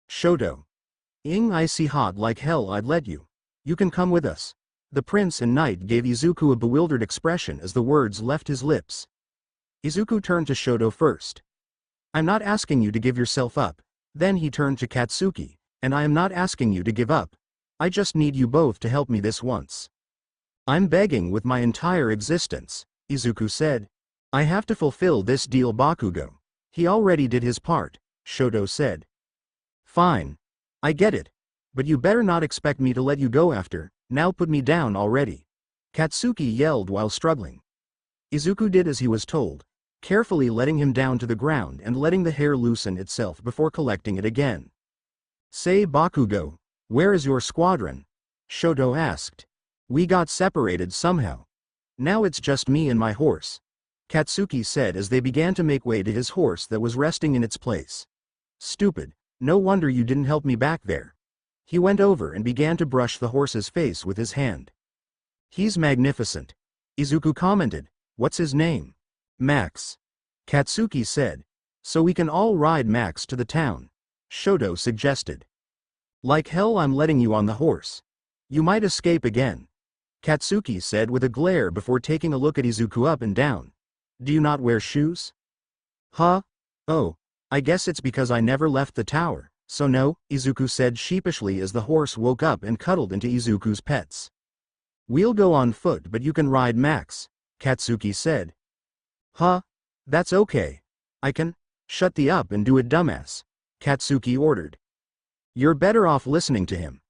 Shoto. I see hot like hell, I'd let you. You can come with us. The prince and knight gave Izuku a bewildered expression as the words left his lips. Izuku turned to Shoto first. I'm not asking you to give yourself up. Then he turned to Katsuki, and I am not asking you to give up. I just need you both to help me this once. I'm begging with my entire existence, Izuku said. I have to fulfill this deal, Bakugo. He already did his part, Shoto said. Fine. I get it. But you better not expect me to let you go after. Now put me down already. Katsuki yelled while struggling. Izuku did as he was told. carefully letting him down to the ground and letting the hair loosen itself before collecting it again. "Say Bakugo, where is your squadron?" Shoto asked. "We got separated somehow. Now it's just me and my horse," Katsuki said as they began to make way to his horse that was resting in its place. "Stupid, no wonder you didn't help me back there." He went over and began to brush the horse's face with his hand. "He's magnificent," Izuku commented. "What's his name?" "Max," Katsuki said. "So we can all ride Max to the town," Shoto suggested. "Like hell I'm letting you on the horse. You might escape again," Katsuki said with a glare before taking a look at Izuku up and down. "Do you not wear shoes?" "Huh? Oh, I guess it's because I never left the tower, so no," Izuku said sheepishly as the horse woke up and cuddled into Izuku's pets. "We'll go on foot but you can ride Max," Katsuki said. "Huh? That's okay. I can." "Shut the up and do it, dumbass," Katsuki ordered. "You're better off listening to him."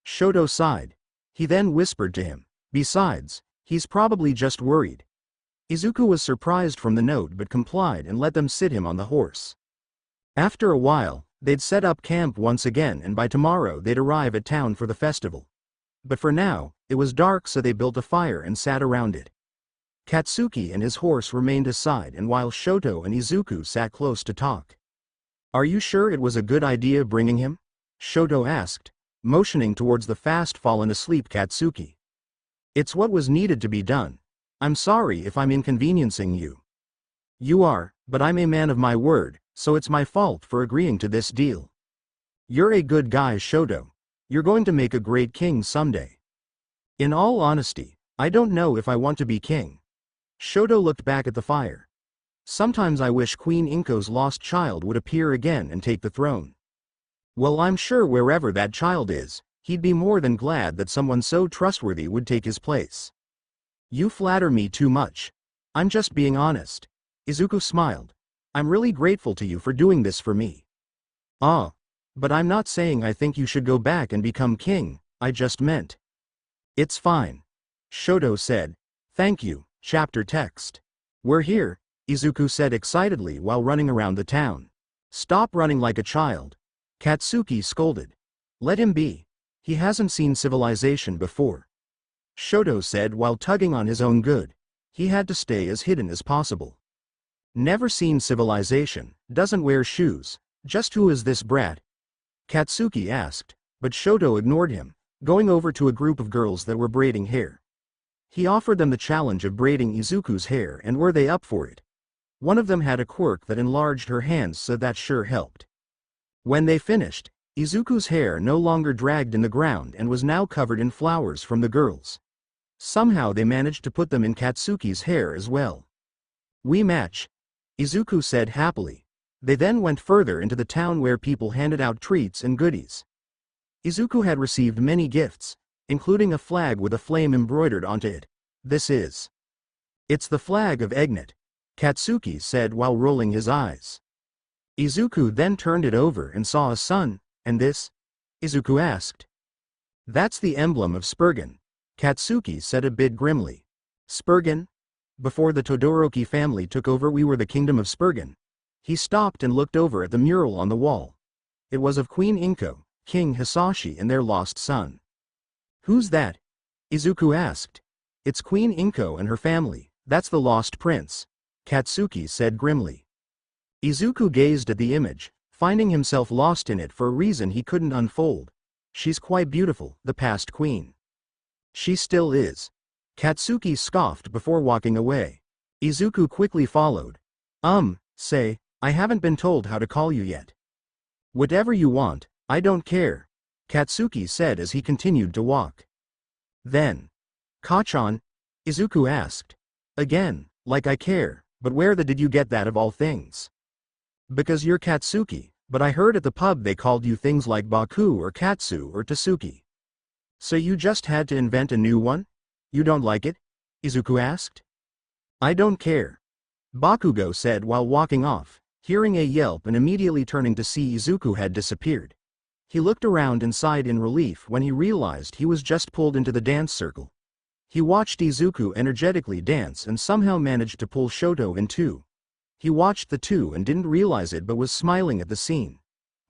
Shoto sighed. He then whispered to him, "Besides, he's probably just worried." Izuku was surprised from the note but complied and let them sit him on the horse. After a while, they'd set up camp once again and by tomorrow they'd arrive at town for the festival. But for now, it was dark so they built a fire and sat around it. Katsuki and his horse remained aside and while Shoto and Izuku sat close to talk. "Are you sure it was a good idea bringing him?" Shoto asked, motioning towards the fast-fallen asleep Katsuki. "It's what was needed to be done. I'm sorry if I'm inconveniencing you." "You are, but I'm a man of my word, so it's my fault for agreeing to this deal." "You're a good guy, Shoto. You're going to make a great king someday." "In all honesty, I don't know if I want to be king." Shoto looked back at the fire. "Sometimes I wish Queen Inko's lost child would appear again and take the throne. Well, I'm sure wherever that child is, he'd be more than glad that someone so trustworthy would take his place." "You flatter me too much. I'm just being honest." Izuku smiled. "I'm really grateful to you for doing this for me." "Ah. But I'm not saying I think you should go back and become king, I just meant." "It's fine," Shoto said. "Thank you." Chapter text. "We're here," Izuku said excitedly while running around the town. "Stop running like a child," Katsuki scolded. "Let him be. He hasn't seen civilization before," Shoto said while tugging on his own good. He had to stay as hidden as possible. "Never seen civilization, doesn't wear shoes, just who is this brat?" Katsuki asked, but Shoto ignored him, going over to a group of girls that were braiding hair. He offered them the challenge of braiding Izuku's hair and were they up for it? One of them had a quirk that enlarged her hands so that sure helped. When they finished, Izuku's hair no longer dragged in the ground and was now covered in flowers from the girls. Somehow they managed to put them in Katsuki's hair as well. "We match," Izuku said happily. They then went further into the town where people handed out treats and goodies. Izuku had received many gifts, including a flag with a flame embroidered onto it. "It's the flag of Egnit," Katsuki said while rolling his eyes. Izuku then turned it over and saw a sun. "And this?" Izuku asked. "That's the emblem of Spergen," Katsuki said a bit grimly. "Spergen? Before the Todoroki family took over we were the kingdom of Spergen." He stopped and looked over at the mural on the wall. It was of Queen Inko, King Hisashi and their lost son. "Who's that?" Izuku asked. "It's Queen Inko and her family, that's the lost prince," Katsuki said grimly. Izuku gazed at the image, finding himself lost in it for a reason he couldn't unfold. "She's quite beautiful, the past queen." "She still is," Katsuki scoffed before walking away. Izuku quickly followed. Say, I haven't been told how to call you yet." "Whatever you want, I don't care," Katsuki said as he continued to walk. Then, "Kachan?" Izuku asked. "Again, like I care, but where the did you get that of all things?" "Because you're Katsuki, but I heard at the pub they called you things like Baku or Katsu or Tasuki." "So you just had to invent a new one? You don't like it?" Izuku asked. "I don't care," Bakugo said while walking off, hearing a yelp and immediately turning to see Izuku had disappeared. He looked around and sighed in relief when he realized he was just pulled into the dance circle. He watched Izuku energetically dance and somehow managed to pull Shoto in too. He watched the two and didn't realize it but was smiling at the scene.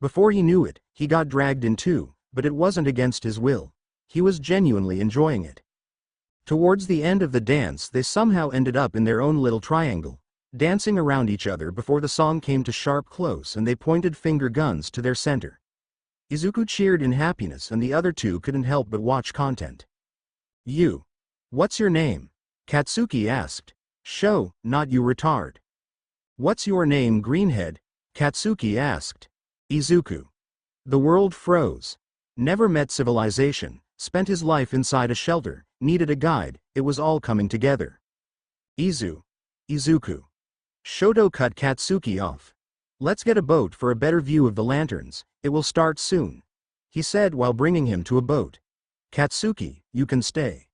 Before he knew it, he got dragged in too, but it wasn't against his will. He was genuinely enjoying it. Towards the end of the dance they somehow ended up in their own little triangle, dancing around each other before the song came to sharp close and they pointed finger guns to their center. Izuku cheered in happiness and the other two couldn't help but watch content. You. What's your name? Katsuki asked. Sho, not you retard. What's your name, Greenhead? Katsuki asked. Izuku. The world froze. Never met civilization, spent his life inside a shelter, needed a guide, it was all coming together. Izuku. Shoto cut Katsuki off. Let's get a boat for a better view of the lanterns, it will start soon, he said while bringing him to a boat. Katsuki, you can stay.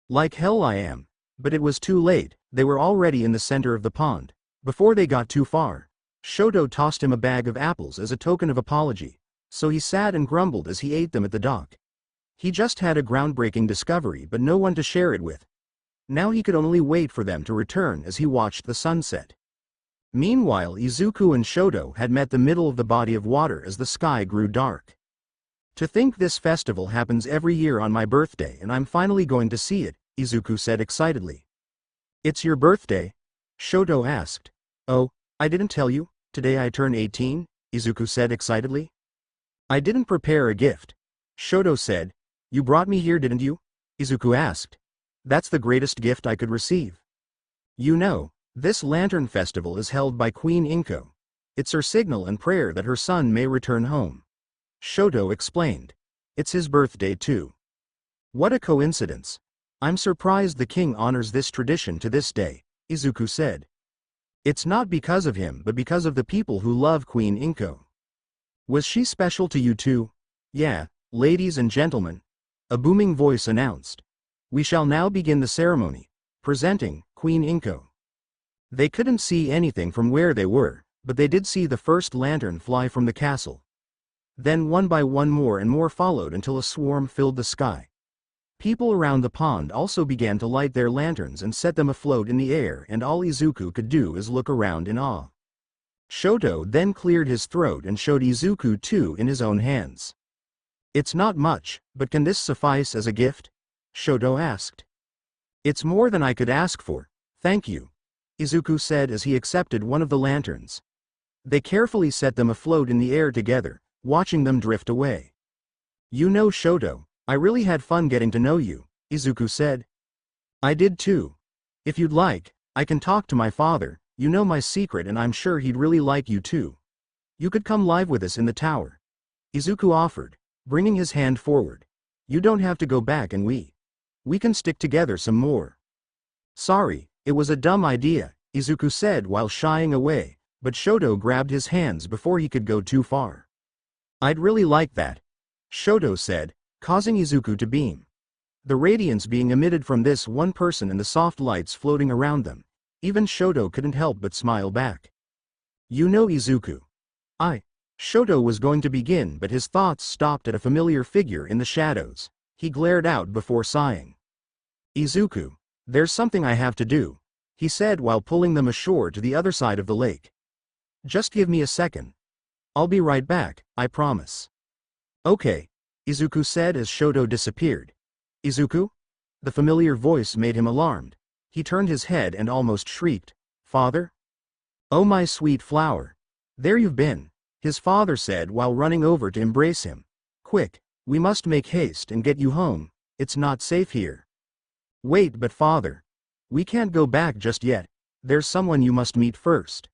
Like hell I am. But it was too late, they were already in the center of the pond. Before they got too far, Shoto tossed him a bag of apples as a token of apology, so he sat and grumbled as he ate them at the dock. He just had a groundbreaking discovery but no one to share it with. Now he could only wait for them to return as he watched the sunset. Meanwhile Izuku and Shoto had met the middle of the body of water as the sky grew dark. To think this festival happens every year on my birthday and I'm finally going to see it, Izuku said excitedly. It's your birthday? Shoto asked. Oh, I didn't tell you, today I turn 18, Izuku said excitedly. I didn't prepare a gift. Shoto said. You brought me here didn't you? Izuku asked. That's the greatest gift I could receive. You know, this lantern festival is held by Queen Inko. It's her signal and prayer that her son may return home. Shoto explained. It's his birthday too. What a coincidence. I'm surprised the king honors this tradition to this day, Izuku said. It's not because of him but because of the people who love Queen Inko. Was she special to you too? Yeah, ladies and gentlemen. A booming voice announced. We shall now begin the ceremony, presenting Queen Inko. They couldn't see anything from where they were, but they did see the first lantern fly from the castle. Then one by one more and more followed until a swarm filled the sky. People around the pond also began to light their lanterns and set them afloat in the air and all Izuku could do is look around in awe. Shoto then cleared his throat and showed Izuku two in his own hands. It's not much, but can this suffice as a gift? Shoto asked. It's more than I could ask for, thank you, Izuku said as he accepted one of the lanterns. They carefully set them afloat in the air together, watching them drift away. You know Shoto, I really had fun getting to know you, Izuku said. I did too. If you'd like, I can talk to my father, you know my secret and I'm sure he'd really like you too. You could come live with us in the tower. Izuku offered, bringing his hand forward. You don't have to go back and we can stick together some more. Sorry, it was a dumb idea, Izuku said while shying away, but Shoto grabbed his hands before he could go too far. I'd really like that, Shoto said, causing Izuku to beam. The radiance being emitted from this one person and the soft lights floating around them, even Shoto couldn't help but smile back. You know Izuku. Shoto was going to begin but his thoughts stopped at a familiar figure in the shadows. He glared out before sighing. Izuku, there's something I have to do, he said while pulling them ashore to the other side of the lake. Just give me a second. I'll be right back, I promise. Okay, Izuku said as Shoto disappeared. Izuku? The familiar voice made him alarmed. He turned his head and almost shrieked, Father? Oh my sweet flower. There you've been, his father said while running over to embrace him. Quick, we must make haste and get you home, it's not safe here. Wait but father. We can't go back just yet, there's someone you must meet first.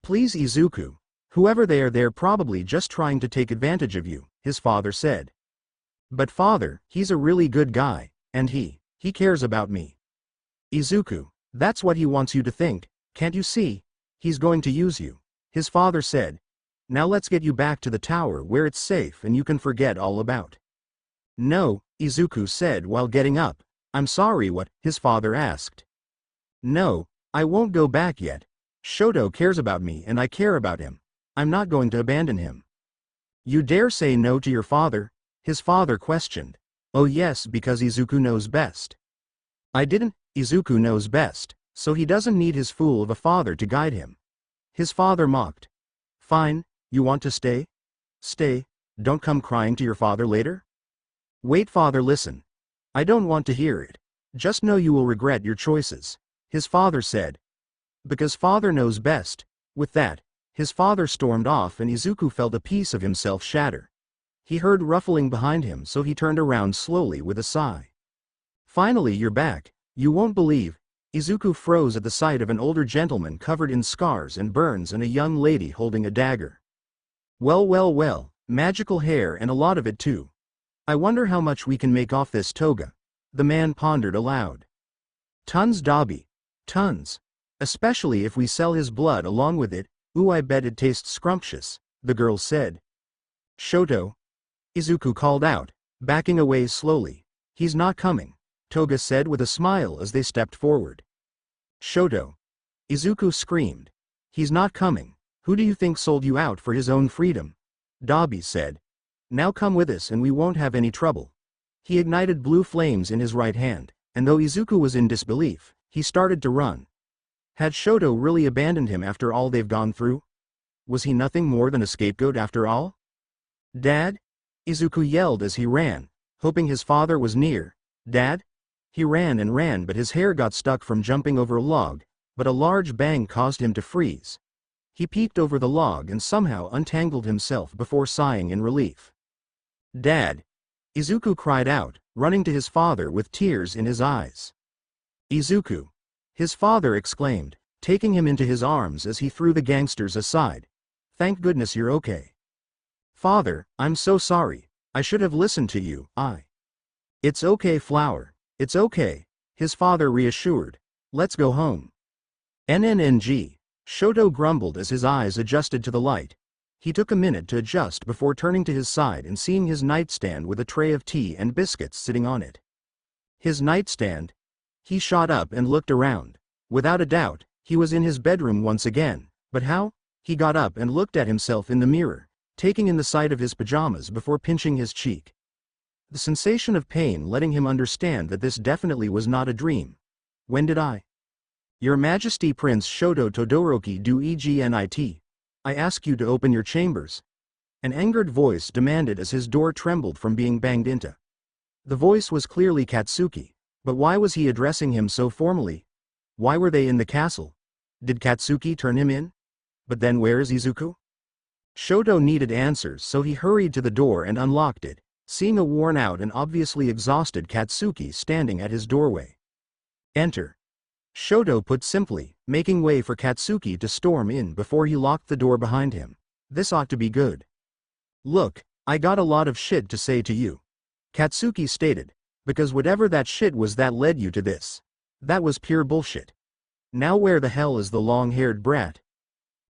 Please Izuku. Whoever they are they're probably just trying to take advantage of you, his father said. But father, he's a really good guy, and he cares about me. Izuku, that's what he wants you to think, can't you see? He's going to use you, his father said. Now let's get you back to the tower where it's safe and you can forget all about. No, Izuku said while getting up. I'm sorry what, his father asked. No, I won't go back yet. Shoto cares about me and I care about him. I'm not going to abandon him. You dare say no to your father? His father questioned. Oh yes, because Izuku knows best. I didn't, Izuku knows best, so he doesn't need his fool of a father to guide him. His father mocked. Fine, you want to stay? Stay, don't come crying to your father later? Wait, father, listen. I don't want to hear it. Just know you will regret your choices, his father said. Because father knows best. With that, his father stormed off and Izuku felt a piece of himself shatter. He heard ruffling behind him, so he turned around slowly with a sigh. Finally, you're back. You won't believe. Izuku froze at the sight of an older gentleman covered in scars and burns and a young lady holding a dagger. Well, well, well, magical hair and a lot of it too. I wonder how much we can make off this toga. The man pondered aloud. Tons, Dobby. Tons. Especially if we sell his blood along with it. Ooh, I bet it tastes scrumptious, the girl said. Shoto. Izuku called out, backing away slowly. He's not coming, Toga said with a smile as they stepped forward. Shoto. Izuku screamed. He's not coming. Who do you think sold you out for his own freedom? Dobby said. Now come with us and we won't have any trouble. He ignited blue flames in his right hand, and though Izuku was in disbelief, he started to run. Had Shoto really abandoned him after all they've gone through? Was he nothing more than a scapegoat after all? Dad? Izuku yelled as he ran, hoping his father was near. Dad? He ran and ran, but his hair got stuck from jumping over a log, but a large bang caused him to freeze. He peeked over the log and somehow untangled himself before sighing in relief. Dad! Izuku cried out, running to his father with tears in his eyes. Izuku! His father exclaimed, taking him into his arms as he threw the gangsters aside. Thank goodness you're okay. Father, I'm so sorry. I should have listened to you. It's okay, Flower. It's okay, his father reassured. Let's go home. NNNG. Shoto grumbled as his eyes adjusted to the light. He took a minute to adjust before turning to his side and seeing his nightstand with a tray of tea and biscuits sitting on it. His nightstand? He shot up and looked around. Without a doubt, he was in his bedroom once again, but how? He got up and looked at himself in the mirror, taking in the sight of his pajamas before pinching his cheek. The sensation of pain letting him understand that this definitely was not a dream. When did I? Your Majesty Prince Shoto Todoroki do Egnit. I ask you to open your chambers. An angered voice demanded as his door trembled from being banged into. The voice was clearly Katsuki. But why was he addressing him so formally? Why were they in the castle? Did Katsuki turn him in? But then where's Izuku? Shoto needed answers, so he hurried to the door and unlocked it, seeing a worn-out and obviously exhausted Katsuki standing at his doorway. Enter. Shoto put simply, making way for Katsuki to storm in before he locked the door behind him. This ought to be good. Look, I got a lot of shit to say to you, Katsuki stated. Because whatever that shit was that led you to this. That was pure bullshit. Now where the hell is the long-haired brat?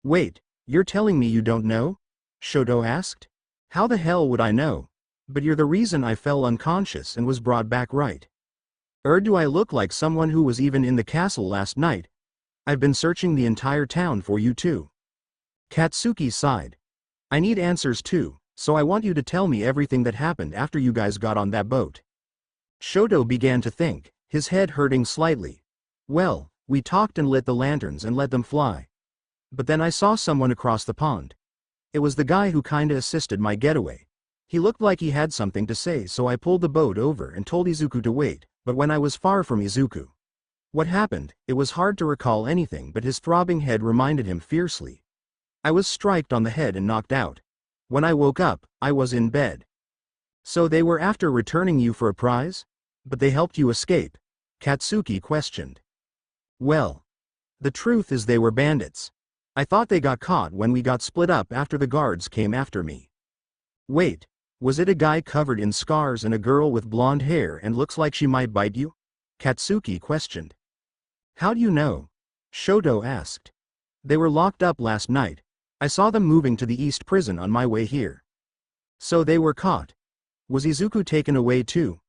Wait, you're telling me you don't know? Shoto asked. How the hell would I know? But you're the reason I fell unconscious and was brought back right. Do I look like someone who was even in the castle last night? I've been searching the entire town for you too. Katsuki sighed. I need answers too, so I want you to tell me everything that happened after you guys got on that boat. Shoto began to think, his head hurting slightly. Well, we talked and lit the lanterns and let them fly. But then I saw someone across the pond. It was the guy who kinda assisted my getaway. He looked like he had something to say, so I pulled the boat over and told Izuku to wait, but when I was far from Izuku. What happened? It was hard to recall anything, but his throbbing head reminded him fiercely. I was striked on the head and knocked out. When I woke up, I was in bed. So they were after returning you for a prize? But they helped you escape? Katsuki questioned. Well, the truth is they were bandits. I thought they got caught when we got split up after the guards came after me. Wait, was it a guy covered in scars and a girl with blonde hair and looks like she might bite you? Katsuki questioned. How do you know? Shoto asked. They were locked up last night. I saw them moving to the East Prison on my way here. So they were caught. Was Izuku taken away too?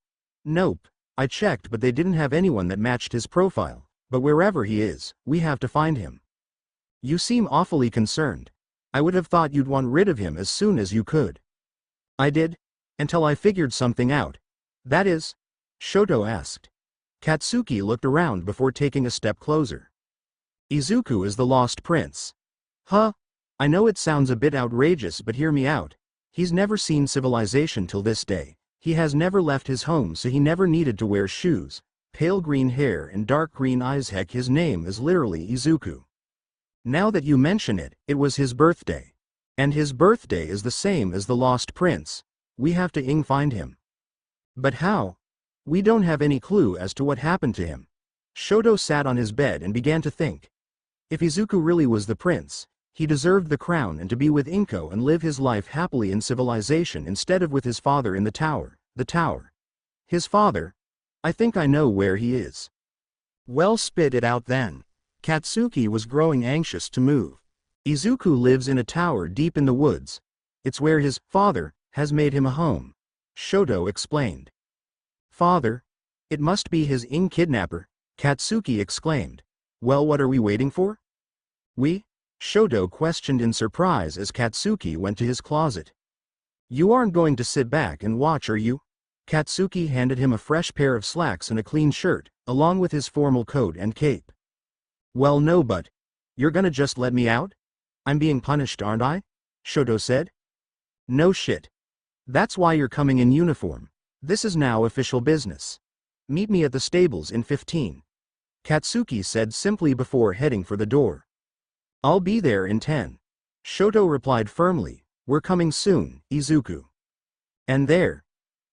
Nope, I checked but they didn't have anyone that matched his profile, but wherever he is, we have to find him. You seem awfully concerned. I would have thought you'd want rid of him as soon as you could. I did? Until I figured something out. That is? Shoto asked. Katsuki looked around before taking a step closer. Izuku is the lost prince. Huh? I know it sounds a bit outrageous, but hear me out. He's never seen civilization till this day. He has never left his home, so he never needed to wear shoes. Pale green hair and dark green eyes. Heck, his name is literally Izuku. Now that you mention it, it was his birthday. And his birthday is the same as the lost prince. We have to find him. But how? We don't have any clue as to what happened to him. Shoto sat on his bed and began to think. If Izuku really was the prince, he deserved the crown and to be with Inko and live his life happily in civilization instead of with his father in the tower. The tower. His father? I think I know where he is. Well, spit it out then. Katsuki was growing anxious to move. Izuku lives in a tower deep in the woods. It's where his father has made him a home. Shoto explained. Father? It must be his kidnapper, Katsuki exclaimed. Well, what are we waiting for? We? Shoto questioned in surprise as Katsuki went to his closet. You aren't going to sit back and watch, are you? Katsuki handed him a fresh pair of slacks and a clean shirt, along with his formal coat and cape. Well, no, but you're gonna just let me out? I'm being punished, aren't I? Shoto said. No shit. That's why you're coming in uniform. This is now official business. Meet me at the stables in 15. Katsuki said simply before heading for the door. I'll be there in 10. Shoto replied firmly, we're coming soon, Izuku. And there.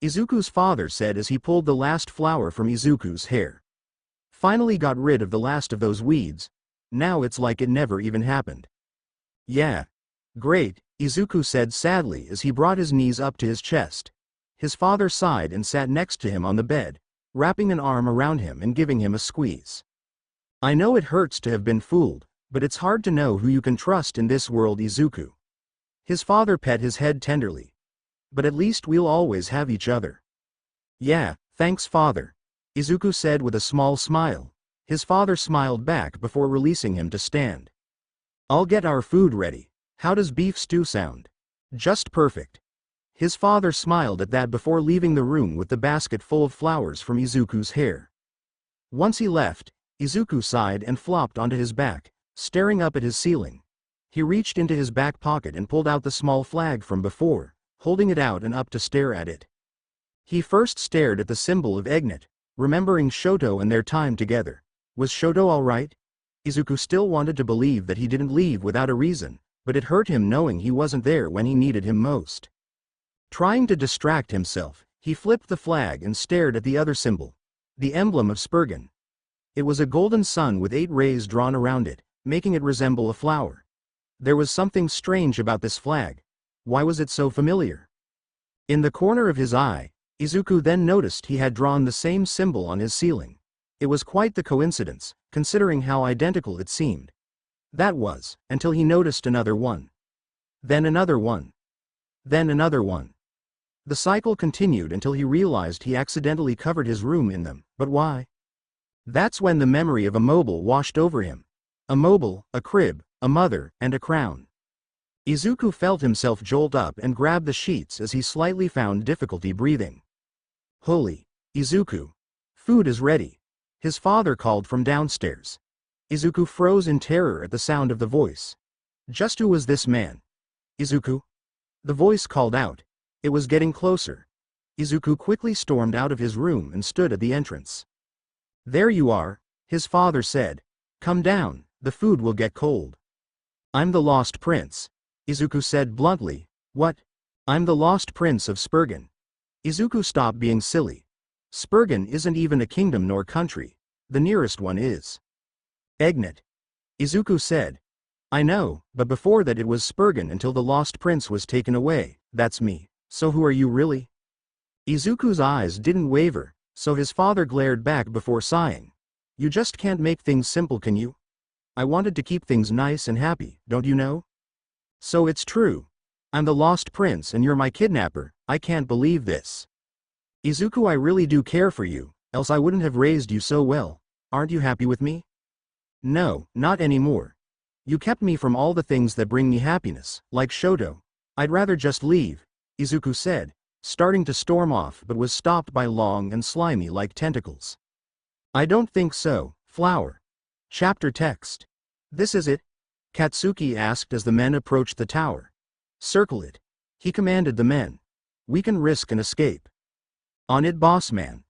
Izuku's father said as he pulled the last flower from Izuku's hair. Finally got rid of the last of those weeds. Now it's like it never even happened. Yeah. Great, Izuku said sadly as he brought his knees up to his chest. His father sighed and sat next to him on the bed, wrapping an arm around him and giving him a squeeze. I know it hurts to have been fooled, but it's hard to know who you can trust in this world, Izuku. His father pet his head tenderly. But at least we'll always have each other. Yeah, thanks father, Izuku said with a small smile. His father smiled back before releasing him to stand. I'll get our food ready. How does beef stew sound? Just perfect. His father smiled at that before leaving the room with the basket full of flowers from Izuku's hair. Once he left, Izuku sighed and flopped onto his back, staring up at his ceiling. He reached into his back pocket and pulled out the small flag from before, holding it out and up to stare at it. He first stared at the symbol of Egnit, remembering Shoto and their time together. Was Shoto all right? Izuku still wanted to believe that he didn't leave without a reason, but it hurt him knowing he wasn't there when he needed him most. Trying to distract himself, he flipped the flag and stared at the other symbol, the emblem of Spergen. It was a golden sun with 8 rays drawn around it, making it resemble a flower. There was something strange about this flag. Why was it so familiar? In the corner of his eye, Izuku then noticed he had drawn the same symbol on his ceiling. It was quite the coincidence, considering how identical it seemed. That was, until he noticed another one. Then another one. Then another one. The cycle continued until he realized he accidentally covered his room in them, but why? That's when the memory of a mobile washed over him. A mobile, a crib, a mother, and a crown. Izuku felt himself jolt up and grab the sheets as he slightly found difficulty breathing. Holy, Izuku. Food is ready. His father called from downstairs. Izuku froze in terror at the sound of the voice. Just who was this man? Izuku? The voice called out. It was getting closer. Izuku quickly stormed out of his room and stood at the entrance. There you are, his father said. Come down, the food will get cold. I'm the lost prince, Izuku said bluntly. What? I'm the lost prince of Spergen. Izuku stopped being silly. Spergen isn't even a kingdom nor country. The nearest one is Egnit. Izuku said. I know, but before that it was Spergen until the lost prince was taken away. That's me. So who are you really? Izuku's eyes didn't waver, so his father glared back before sighing. You just can't make things simple, can you? I wanted to keep things nice and happy, don't you know? So it's true. I'm the lost prince and you're my kidnapper. I can't believe this. Izuku, I really do care for you, else I wouldn't have raised you so well. Aren't you happy with me? No, not anymore. You kept me from all the things that bring me happiness, like Shoto. I'd rather just leave, Izuku said, starting to storm off but was stopped by long and slimy like tentacles. I don't think so, Flower. Chapter text. This is it? Katsuki asked as the men approached the tower. Circle it. He commanded the men. We can risk an escape. On it, boss man.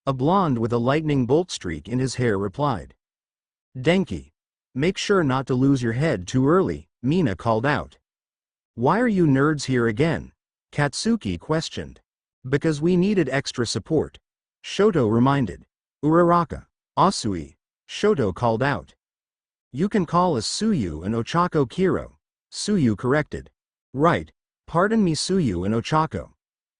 A blonde with a lightning bolt streak in his hair replied. Denki. Make sure not to lose your head too early, Mina called out. Why are you nerds here again? Katsuki questioned. Because we needed extra support. Shoto reminded. Uraraka. Asui. Shoto called out. You can call us Suyu and Ochako Kiro. Suyu corrected. Right. Pardon me, Suyu and Ochako.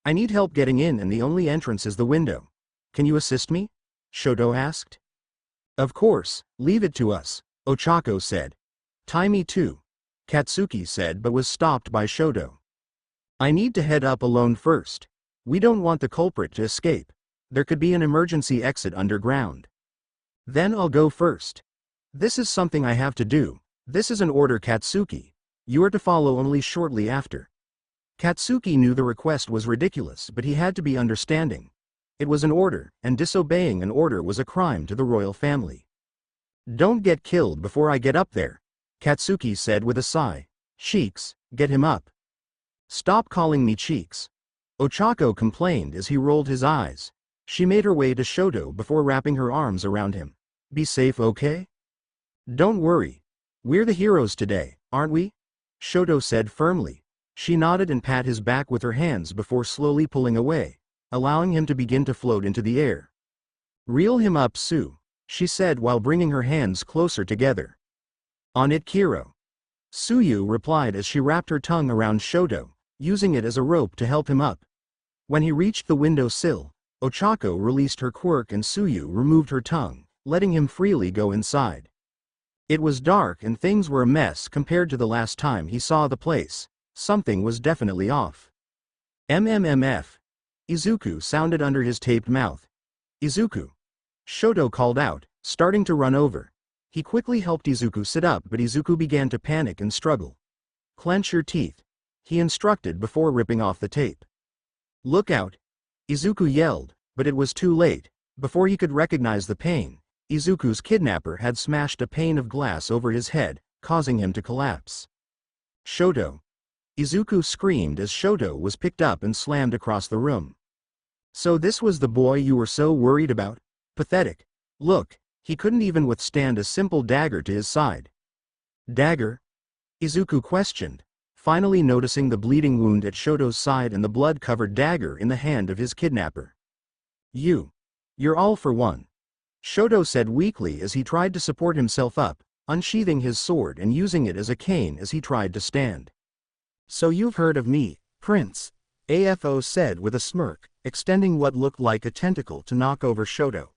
I need help getting in and the only entrance is the window. Can you assist me? Shoto asked. Of course, leave it to us, Ochako said. Tie me too, Katsuki said but was stopped by Shoto. I need to head up alone first. We don't want the culprit to escape. There could be an emergency exit underground. Then I'll go first. This is something I have to do. This is an order, Katsuki. You are to follow only shortly after. Katsuki knew the request was ridiculous, but he had to be understanding. It was an order, and disobeying an order was a crime to the royal family. Don't get killed before I get up there, Katsuki said with a sigh. Cheeks, get him up. Stop calling me Cheeks. Ochako complained as he rolled his eyes. She made her way to Shoto before wrapping her arms around him. Be safe, okay? Don't worry. We're the heroes today, aren't we? Shoto said firmly. She nodded and pat his back with her hands before slowly pulling away, allowing him to begin to float into the air. Reel him up, Sue, she said while bringing her hands closer together. On it, Kiro. Suyu replied as she wrapped her tongue around Shoto, using it as a rope to help him up. When he reached the window sill, Ochako released her quirk and Suyu removed her tongue, letting him freely go inside. It was dark and things were a mess compared to the last time he saw the place. Something was definitely off. MMMF. Izuku sounded under his taped mouth. Izuku. Shoto called out, starting to run over. He quickly helped Izuku sit up, but Izuku began to panic and struggle. Clench your teeth, he instructed before ripping off the tape. Look out. Izuku yelled, but it was too late. Before he could recognize the pain, Izuku's kidnapper had smashed a pane of glass over his head, causing him to collapse. Shoto. Izuku screamed as Shoto was picked up and slammed across the room. So this was the boy you were so worried about? Pathetic. Look, he couldn't even withstand a simple dagger to his side. Dagger? Izuku questioned, finally noticing the bleeding wound at Shoto's side and the blood-covered dagger in the hand of his kidnapper. You're all for one. Shoto said weakly as he tried to support himself up, unsheathing his sword and using it as a cane as he tried to stand. So you've heard of me, Prince, AFO said with a smirk, extending what looked like a tentacle to knock over Shoto.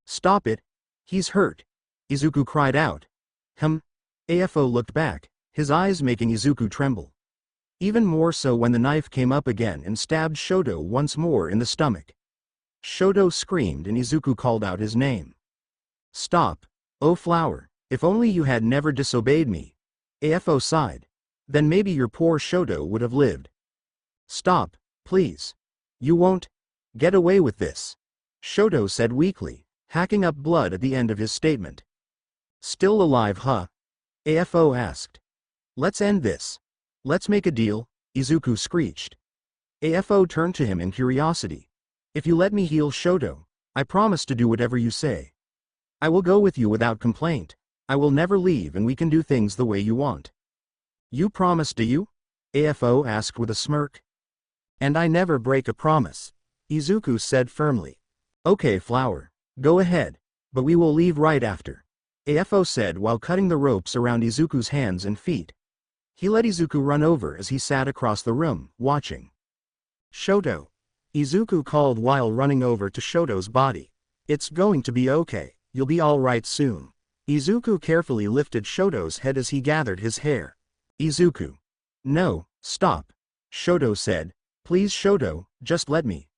Stop it. He's hurt. Izuku cried out. AFO looked back, his eyes making Izuku tremble. Even more so when the knife came up again and stabbed Shoto once more in the stomach. Shoto screamed and Izuku called out his name. Stop. Oh Flower, if only you had never disobeyed me. AFO sighed. Then maybe your poor Shoto would have lived. Stop, please. You won't get away with this, Shoto said weakly, hacking up blood at the end of his statement. Still alive, huh? AFO asked. Let's end this. Let's make a deal, Izuku screeched. AFO turned to him in curiosity. If you let me heal Shoto, I promise to do whatever you say. I will go with you without complaint. I will never leave and we can do things the way you want. You promise, do you? AFO asked with a smirk. And I never break a promise, Izuku said firmly. Okay Flower, go ahead, but we will leave right after, AFO said while cutting the ropes around Izuku's hands and feet. He let Izuku run over as he sat across the room, watching. Shoto, Izuku called while running over to Shoto's body. It's going to be okay, you'll be alright soon. Izuku carefully lifted Shoto's head as he gathered his hair. Izuku. No, stop. Shoto said. Please Shoto, just let me.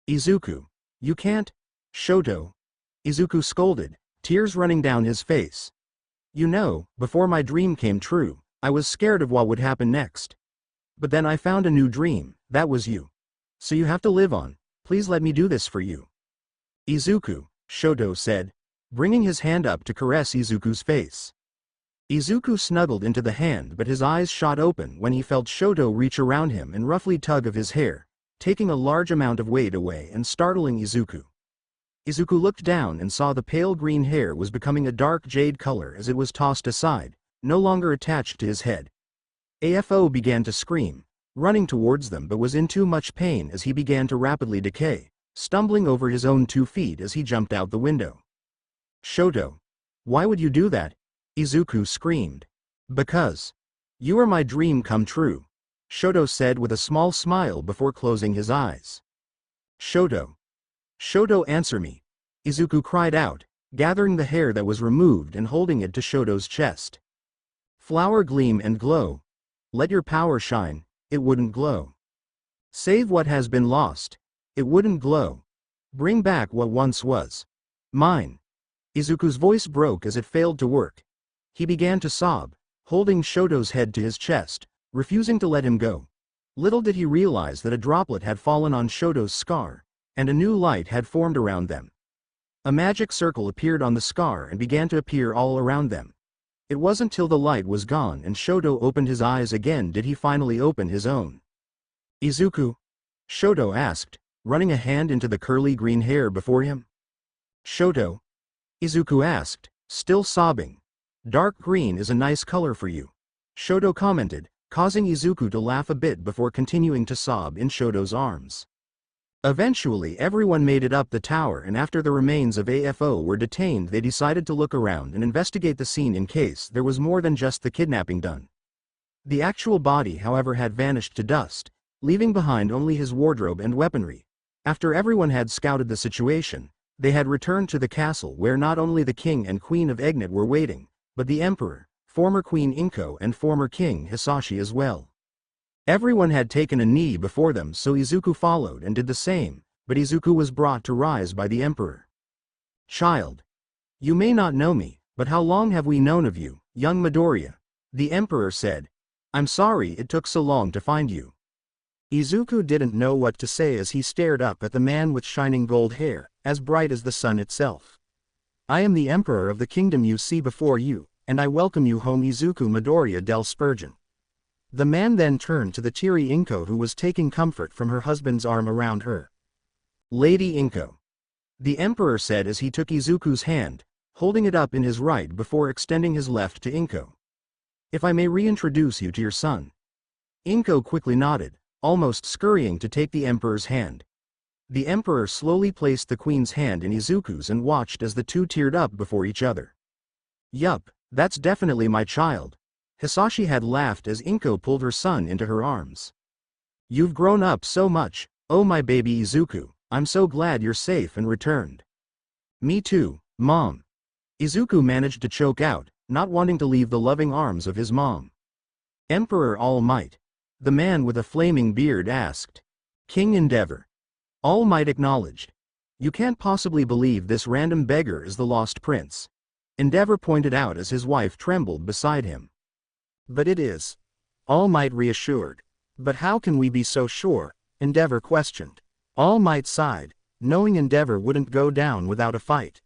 Izuku. You can't. Shoto. Izuku scolded, tears running down his face. You know, before my dream came true, I was scared of what would happen next. But then I found a new dream, that was you. So you have to live on, please let me do this for you. Izuku. Shoto said, bringing his hand up to caress Izuku's face. Izuku snuggled into the hand, but his eyes shot open when he felt Shoto reach around him and roughly tug of his hair, taking a large amount of weight away and startling Izuku. Izuku looked down and saw the pale green hair was becoming a dark jade color as it was tossed aside, no longer attached to his head. AFO began to scream, running towards them, but was in too much pain as he began to rapidly decay, stumbling over his own 2 feet as he jumped out the window. Shoto, why would you do that? Izuku screamed. Because you are my dream come true, Shoto said with a small smile before closing his eyes. Shoto, answer me, Izuku cried out, gathering the hair that was removed and holding it to Shoto's chest. Flower gleam and glow. Let your power shine, it wouldn't glow. Save what has been lost, it wouldn't glow. Bring back what once was mine. Izuku's voice broke as it failed to work. He began to sob, holding Shoto's head to his chest, refusing to let him go. Little did he realize that a droplet had fallen on Shoto's scar, and a new light had formed around them. A magic circle appeared on the scar and began to appear all around them. It wasn't till the light was gone and Shoto opened his eyes again did he finally open his own. Izuku? Shoto asked, running a hand into the curly green hair before him. Shoto? Izuku asked, still sobbing. Dark green is a nice color for you, Shoto commented, causing Izuku to laugh a bit before continuing to sob in Shoto's arms. Eventually everyone made it up the tower, and after the remains of AFO were detained they decided to look around and investigate the scene in case there was more than just the kidnapping done. The actual body, however, had vanished to dust, leaving behind only his wardrobe and weaponry. After everyone had scouted the situation, they had returned to the castle where not only the king and queen of Egnit were waiting, but the emperor, former Queen Inko and former King Hisashi as well. Everyone had taken a knee before them, so Izuku followed and did the same, but Izuku was brought to rise by the emperor. Child. You may not know me, but how long have we known of you, young Midoriya? The emperor said. I'm sorry it took so long to find you. Izuku didn't know what to say as he stared up at the man with shining gold hair, as bright as the sun itself. I am the emperor of the kingdom you see before you, and I welcome you home, Izuku Midoriya del Spergen. The man then turned to the teary Inko, who was taking comfort from her husband's arm around her. Lady Inko. The emperor said as he took Izuku's hand, holding it up in his right before extending his left to Inko. If I may reintroduce you to your son. Inko quickly nodded, almost scurrying to take the emperor's hand. The emperor slowly placed the queen's hand in Izuku's and watched as the two teared up before each other. Yup, that's definitely my child. Hisashi had laughed as Inko pulled her son into her arms. You've grown up so much, oh my baby Izuku, I'm so glad you're safe and returned. Me too, Mom. Izuku managed to choke out, not wanting to leave the loving arms of his mom. Emperor All Might. The man with a flaming beard asked. King Endeavor. All Might acknowledged. You can't possibly believe this random beggar is the lost prince. Endeavor pointed out as his wife trembled beside him. But it is. All Might reassured. But how can we be so sure? Endeavor questioned. All Might sighed, knowing Endeavor wouldn't go down without a fight.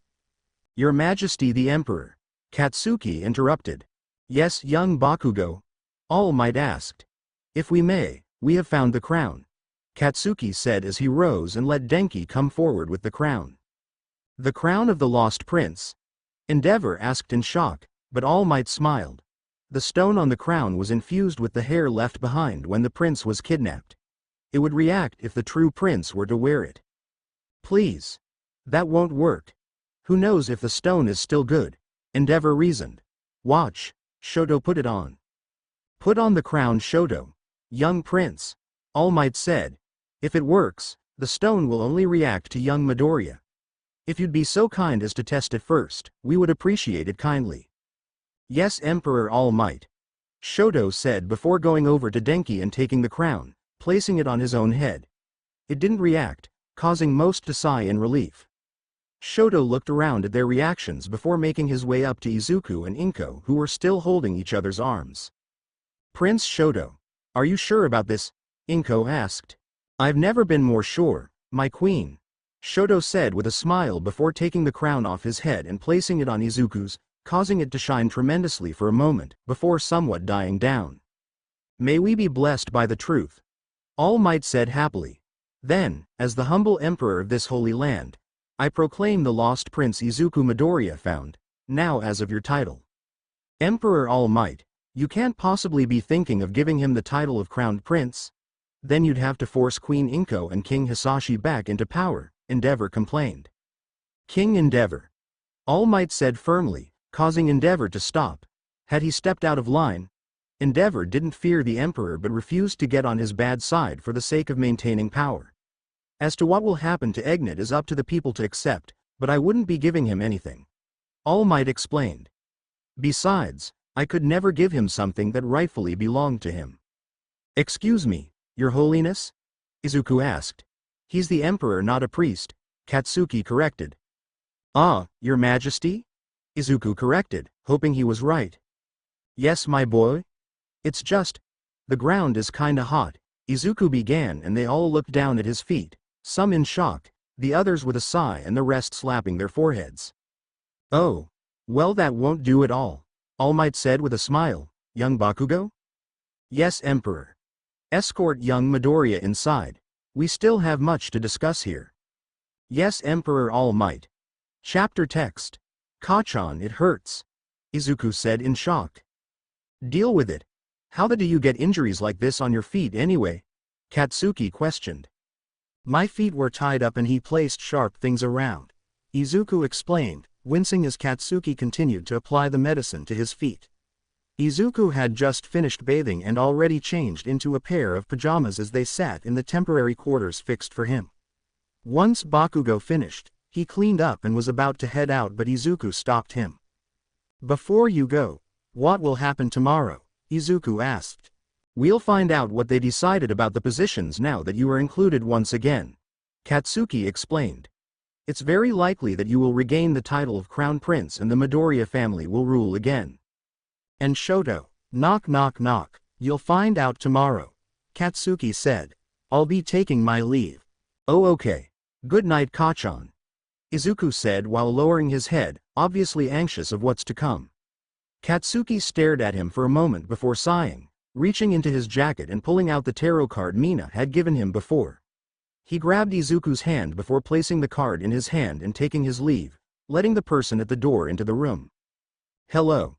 Your Majesty the Emperor. Katsuki interrupted. Yes, young Bakugo? All Might asked. If we may, we have found the crown. Katsuki said as he rose and let Denki come forward with the crown. The crown of the lost prince? Endeavor asked in shock, but All Might smiled. The stone on the crown was infused with the hair left behind when the prince was kidnapped. It would react if the true prince were to wear it. Please. That won't work. Who knows if the stone is still good? Endeavor reasoned. Watch. Shoto put it on. Put on the crown, Shoto. Young prince. All Might said. If it works, the stone will only react to young Midoriya. If you'd be so kind as to test it first, we would appreciate it kindly. Yes, Emperor All Might. Shoto said before going over to Denki and taking the crown, placing it on his own head. It didn't react, causing most to sigh in relief. Shoto looked around at their reactions before making his way up to Izuku and Inko, who were still holding each other's arms. Prince Shoto, are you sure about this? Inko asked. I've never been more sure, my queen. Shoto said with a smile before taking the crown off his head and placing it on Izuku's, causing it to shine tremendously for a moment, before somewhat dying down. May we be blessed by the truth. All Might said happily. Then, as the humble emperor of this holy land, I proclaim the lost prince Izuku Midoriya found, now as of your title. Emperor All Might, you can't possibly be thinking of giving him the title of crowned prince? Then you'd have to force Queen Inko and King Hisashi back into power, Endeavor complained. King Endeavor. All Might said firmly, causing Endeavor to stop. Had he stepped out of line? Endeavor didn't fear the emperor but refused to get on his bad side for the sake of maintaining power. As to what will happen to Egnit is up to the people to accept, but I wouldn't be giving him anything. All Might explained. Besides, I could never give him something that rightfully belonged to him. Excuse me, Your Holiness? Izuku asked. He's the emperor, not a priest, Katsuki corrected. Ah, Your Majesty? Izuku corrected, hoping he was right. Yes, my boy? It's just, the ground is kinda hot, Izuku began, and they all looked down at his feet, some in shock, the others with a sigh and the rest slapping their foreheads. Oh, well, that won't do at all, All Might said with a smile. Young Bakugo? Yes, Emperor. Escort young Midoriya inside. We still have much to discuss here. Yes, Emperor All Might. Chapter text. Kachan, it hurts, Izuku said in shock. Deal with it. How the do you get injuries like this on your feet anyway? Katsuki questioned. My feet were tied up and he placed sharp things around, Izuku explained, wincing as Katsuki continued to apply the medicine to his feet. Izuku had just finished bathing and already changed into a pair of pajamas as they sat in the temporary quarters fixed for him. Once Bakugo finished, he cleaned up and was about to head out, but Izuku stopped him. Before you go, what will happen tomorrow? Izuku asked. We'll find out what they decided about the positions now that you are included once again, Katsuki explained. It's very likely that you will regain the title of Crown Prince and the Midoriya family will rule again. And Shoto, knock knock knock, you'll find out tomorrow, Katsuki said. I'll be taking my leave. Oh okay. Good night Kachan, Izuku said while lowering his head, obviously anxious of what's to come. Katsuki stared at him for a moment before sighing, reaching into his jacket and pulling out the tarot card Mina had given him before. He grabbed Izuku's hand before placing the card in his hand and taking his leave, letting the person at the door into the room. Hello.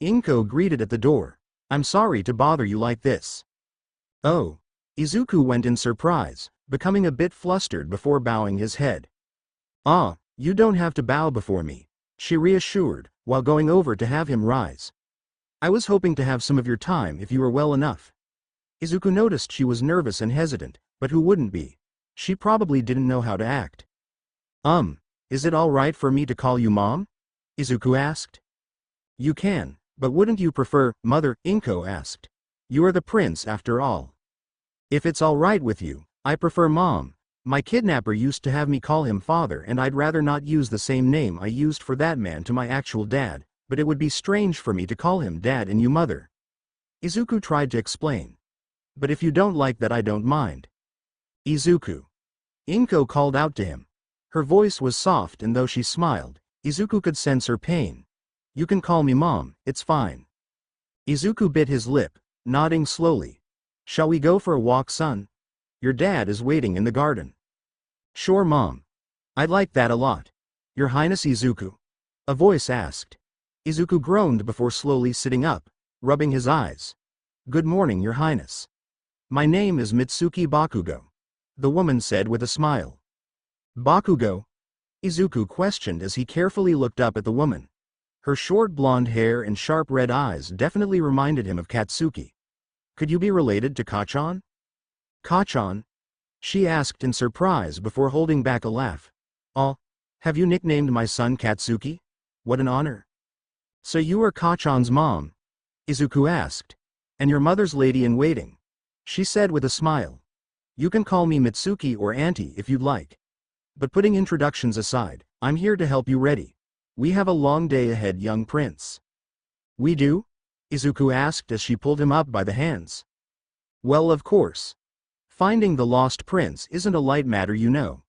Inko greeted at the door. I'm sorry to bother you like this. Oh. Izuku went in surprise, becoming a bit flustered before bowing his head. Ah, you don't have to bow before me, she reassured, while going over to have him rise. I was hoping to have some of your time if you were well enough. Izuku noticed she was nervous and hesitant, but who wouldn't be? She probably didn't know how to act. Is it all right for me to call you Mom? Izuku asked. You can, but wouldn't you prefer, Mother? Inko asked. You are the prince after all. If it's all right with you, I prefer Mom. My kidnapper used to have me call him Father and I'd rather not use the same name I used for that man to my actual dad, but it would be strange for me to call him Dad and you Mother. Izuku tried to explain. But if you don't like that I don't mind. Izuku. Inko called out to him. Her voice was soft and though she smiled, Izuku could sense her pain. You can call me Mom, it's fine. Izuku bit his lip, nodding slowly. Shall we go for a walk, son? Your dad is waiting in the garden. Sure, Mom. I'd like that a lot. Your Highness Izuku? A voice asked. Izuku groaned before slowly sitting up, rubbing his eyes. Good morning, Your Highness. My name is Mitsuki Bakugo, the woman said with a smile. Bakugo? Izuku questioned as he carefully looked up at the woman. Her short blonde hair and sharp red eyes definitely reminded him of Katsuki. Could you be related to Kachan? Kachan? She asked in surprise before holding back a laugh. Oh, have you nicknamed my son Katsuki? What an honor. So you are Kachan's mom? Izuku asked. And your mother's lady-in-waiting? She said with a smile. You can call me Mitsuki or Auntie if you'd like. But putting introductions aside, I'm here to help you ready. We have a long day ahead, young prince. We do? Izuku asked as she pulled him up by the hands. Well, of course. Finding the lost prince isn't a light matter, you know.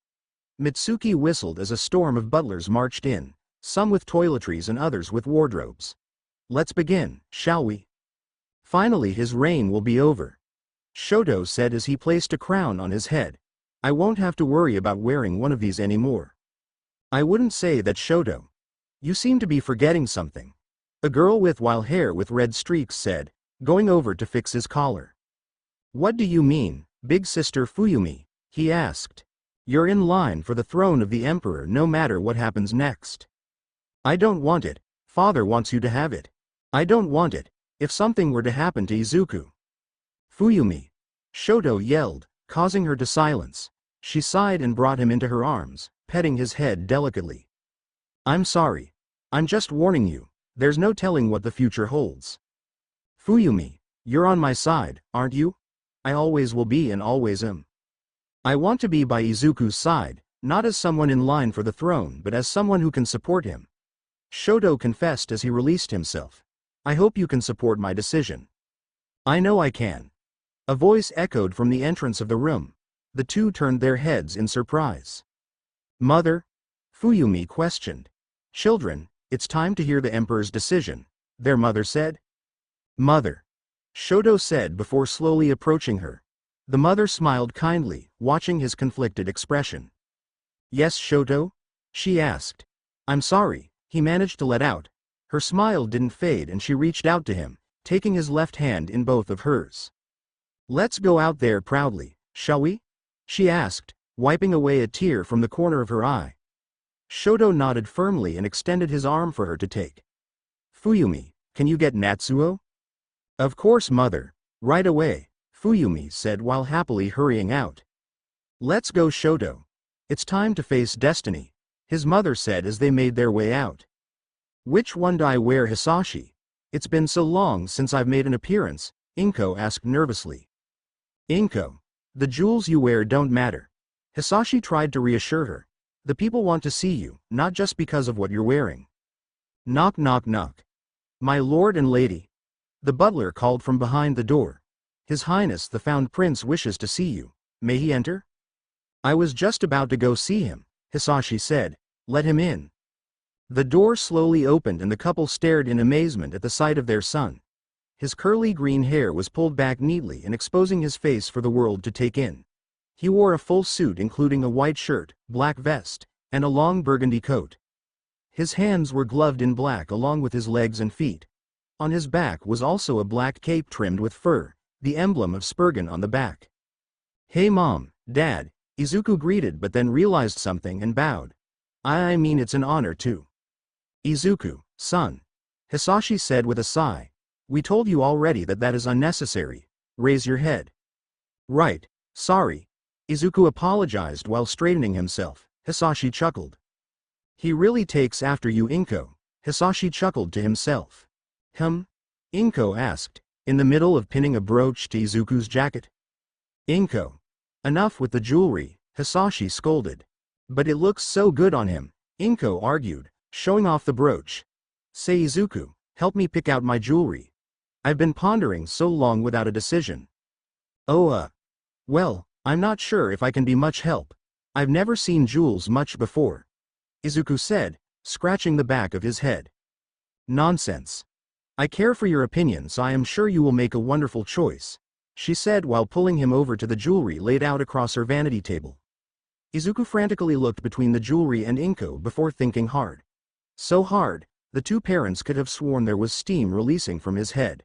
Mitsuki whistled as a storm of butlers marched in, some with toiletries and others with wardrobes. Let's begin, shall we? Finally his reign will be over. Shoto said as he placed a crown on his head. I won't have to worry about wearing one of these anymore. I wouldn't say that, Shoto. You seem to be forgetting something. A girl with wild hair with red streaks said, going over to fix his collar. What do you mean, big sister Fuyumi? He asked. You're in line for the throne of the emperor no matter what happens next. I don't want it. Father wants you to have it. I don't want it. If something were to happen to Izuku. Fuyumi. Shoto yelled, causing her to silence. She sighed and brought him into her arms, petting his head delicately. I'm sorry. I'm just warning you. There's no telling what the future holds. Fuyumi, you're on my side, aren't you? I always will be and always am. I want to be by Izuku's side, not as someone in line for the throne but as someone who can support him. Shoto confessed as he released himself. I hope you can support my decision. I know I can. A voice echoed from the entrance of the room. The two turned their heads in surprise. Mother? Fuyumi questioned. Children, it's time to hear the emperor's decision, their mother said. Mother. Shoto said before slowly approaching her. The mother smiled kindly, watching his conflicted expression. Yes, Shoto? She asked. I'm sorry, he managed to let out. Her smile didn't fade and she reached out to him, taking his left hand in both of hers. Let's go out there proudly, shall we? She asked, wiping away a tear from the corner of her eye. Shoto nodded firmly and extended his arm for her to take. Fuyumi, can you get Natsuo? Of course, mother. Right away, Fuyumi said while happily hurrying out. Let's go, Shoto. It's time to face destiny, his mother said as they made their way out. Which one do I wear, Hisashi? It's been so long since I've made an appearance, Inko asked nervously. Inko, the jewels you wear don't matter. Hisashi tried to reassure her. The people want to see you, not just because of what you're wearing. Knock knock knock. My lord and lady. The butler called from behind the door. His Highness the Found Prince wishes to see you. May he enter? I was just about to go see him, Hisashi said. Let him in. The door slowly opened and the couple stared in amazement at the sight of their son. His curly green hair was pulled back neatly and exposing his face for the world to take in. He wore a full suit including a white shirt, black vest, and a long burgundy coat. His hands were gloved in black along with his legs and feet. On his back was also a black cape trimmed with fur, the emblem of Spergen on the back. Hey Mom, Dad, Izuku greeted but then realized something and bowed. I mean it's an honor too. Izuku, son. Hisashi said with a sigh. We told you already that is unnecessary. Raise your head. Right, sorry. Izuku apologized while straightening himself. Hisashi chuckled. He really takes after you, Inko. Hisashi chuckled to himself. Inko asked, in the middle of pinning a brooch to Izuku's jacket. Inko. Enough with the jewelry, Hisashi scolded. But it looks so good on him, Inko argued, showing off the brooch. Say Izuku, help me pick out my jewelry. I've been pondering so long without a decision. Well, I'm not sure if I can be much help. I've never seen jewels much before. Izuku said, scratching the back of his head. Nonsense. I care for your opinion so I am sure you will make a wonderful choice, she said while pulling him over to the jewelry laid out across her vanity table. Izuku frantically looked between the jewelry and Inko before thinking hard. So hard, the two parents could have sworn there was steam releasing from his head.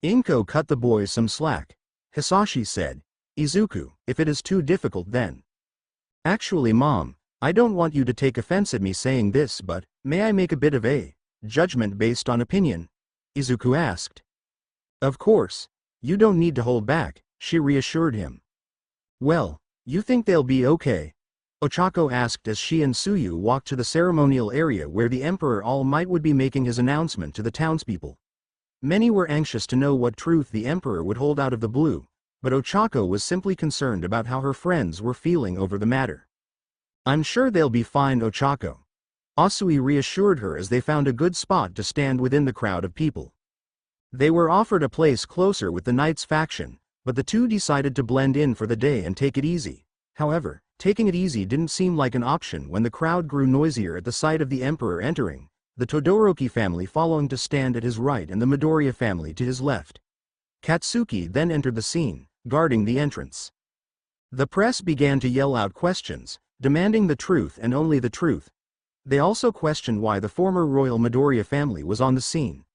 Inko cut the boy some slack. Hisashi said, Izuku, if it is too difficult then. Actually Mom, I don't want you to take offense at me saying this but, may I make a bit of a judgment based on opinion? Izuku asked. Of course, you don't need to hold back, she reassured him. Well, you think they'll be okay? Ochako asked as she and Tsuyu walked to the ceremonial area where the Emperor All Might would be making his announcement to the townspeople. Many were anxious to know what truth the Emperor would hold out of the blue, but Ochako was simply concerned about how her friends were feeling over the matter. I'm sure they'll be fine, Ochako. Asui reassured her as they found a good spot to stand within the crowd of people. They were offered a place closer with the Knights faction, but the two decided to blend in for the day and take it easy. However, Taking it easy didn't seem like an option when the crowd grew noisier at the sight of the emperor entering, the Todoroki family following to stand at his right and the Midoriya family to his left. Katsuki then entered the scene, guarding the entrance. The press began to yell out questions, demanding the truth and only the truth. They also questioned why the former royal Midoriya family was on the scene.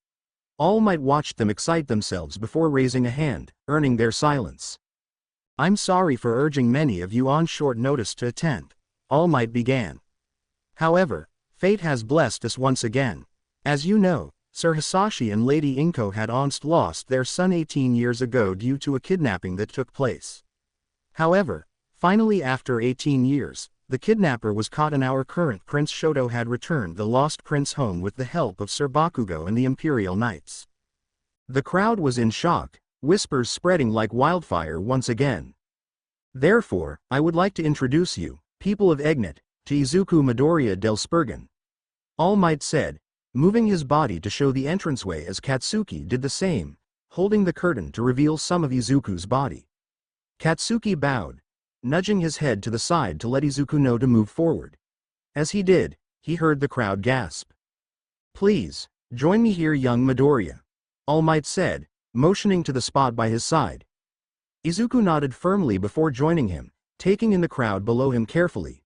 All Might watched them excite themselves before raising a hand, earning their silence. "I'm sorry for urging many of you on short notice to attend," All Might began. "However, fate has blessed us once again. As you know, Sir Hisashi and Lady Inko had once lost their son 18 years ago due to a kidnapping that took place. However, finally after 18 years, the kidnapper was caught and our current Prince Shoto had returned the lost prince home with the help of Sir Bakugo and the Imperial Knights." The crowd was in shock, whispers spreading like wildfire once again. "Therefore, I would like to introduce you, people of Egnit, to Izuku Midoriya del Spergen," All Might said, moving his body to show the entranceway as Katsuki did the same, holding the curtain to reveal some of Izuku's body. Katsuki bowed, nudging his head to the side to let Izuku know to move forward. As he did, he heard the crowd gasp. "Please, join me here, young Midoriya," All Might said, motioning to the spot by his side. Izuku nodded firmly before joining him, taking in the crowd below him carefully.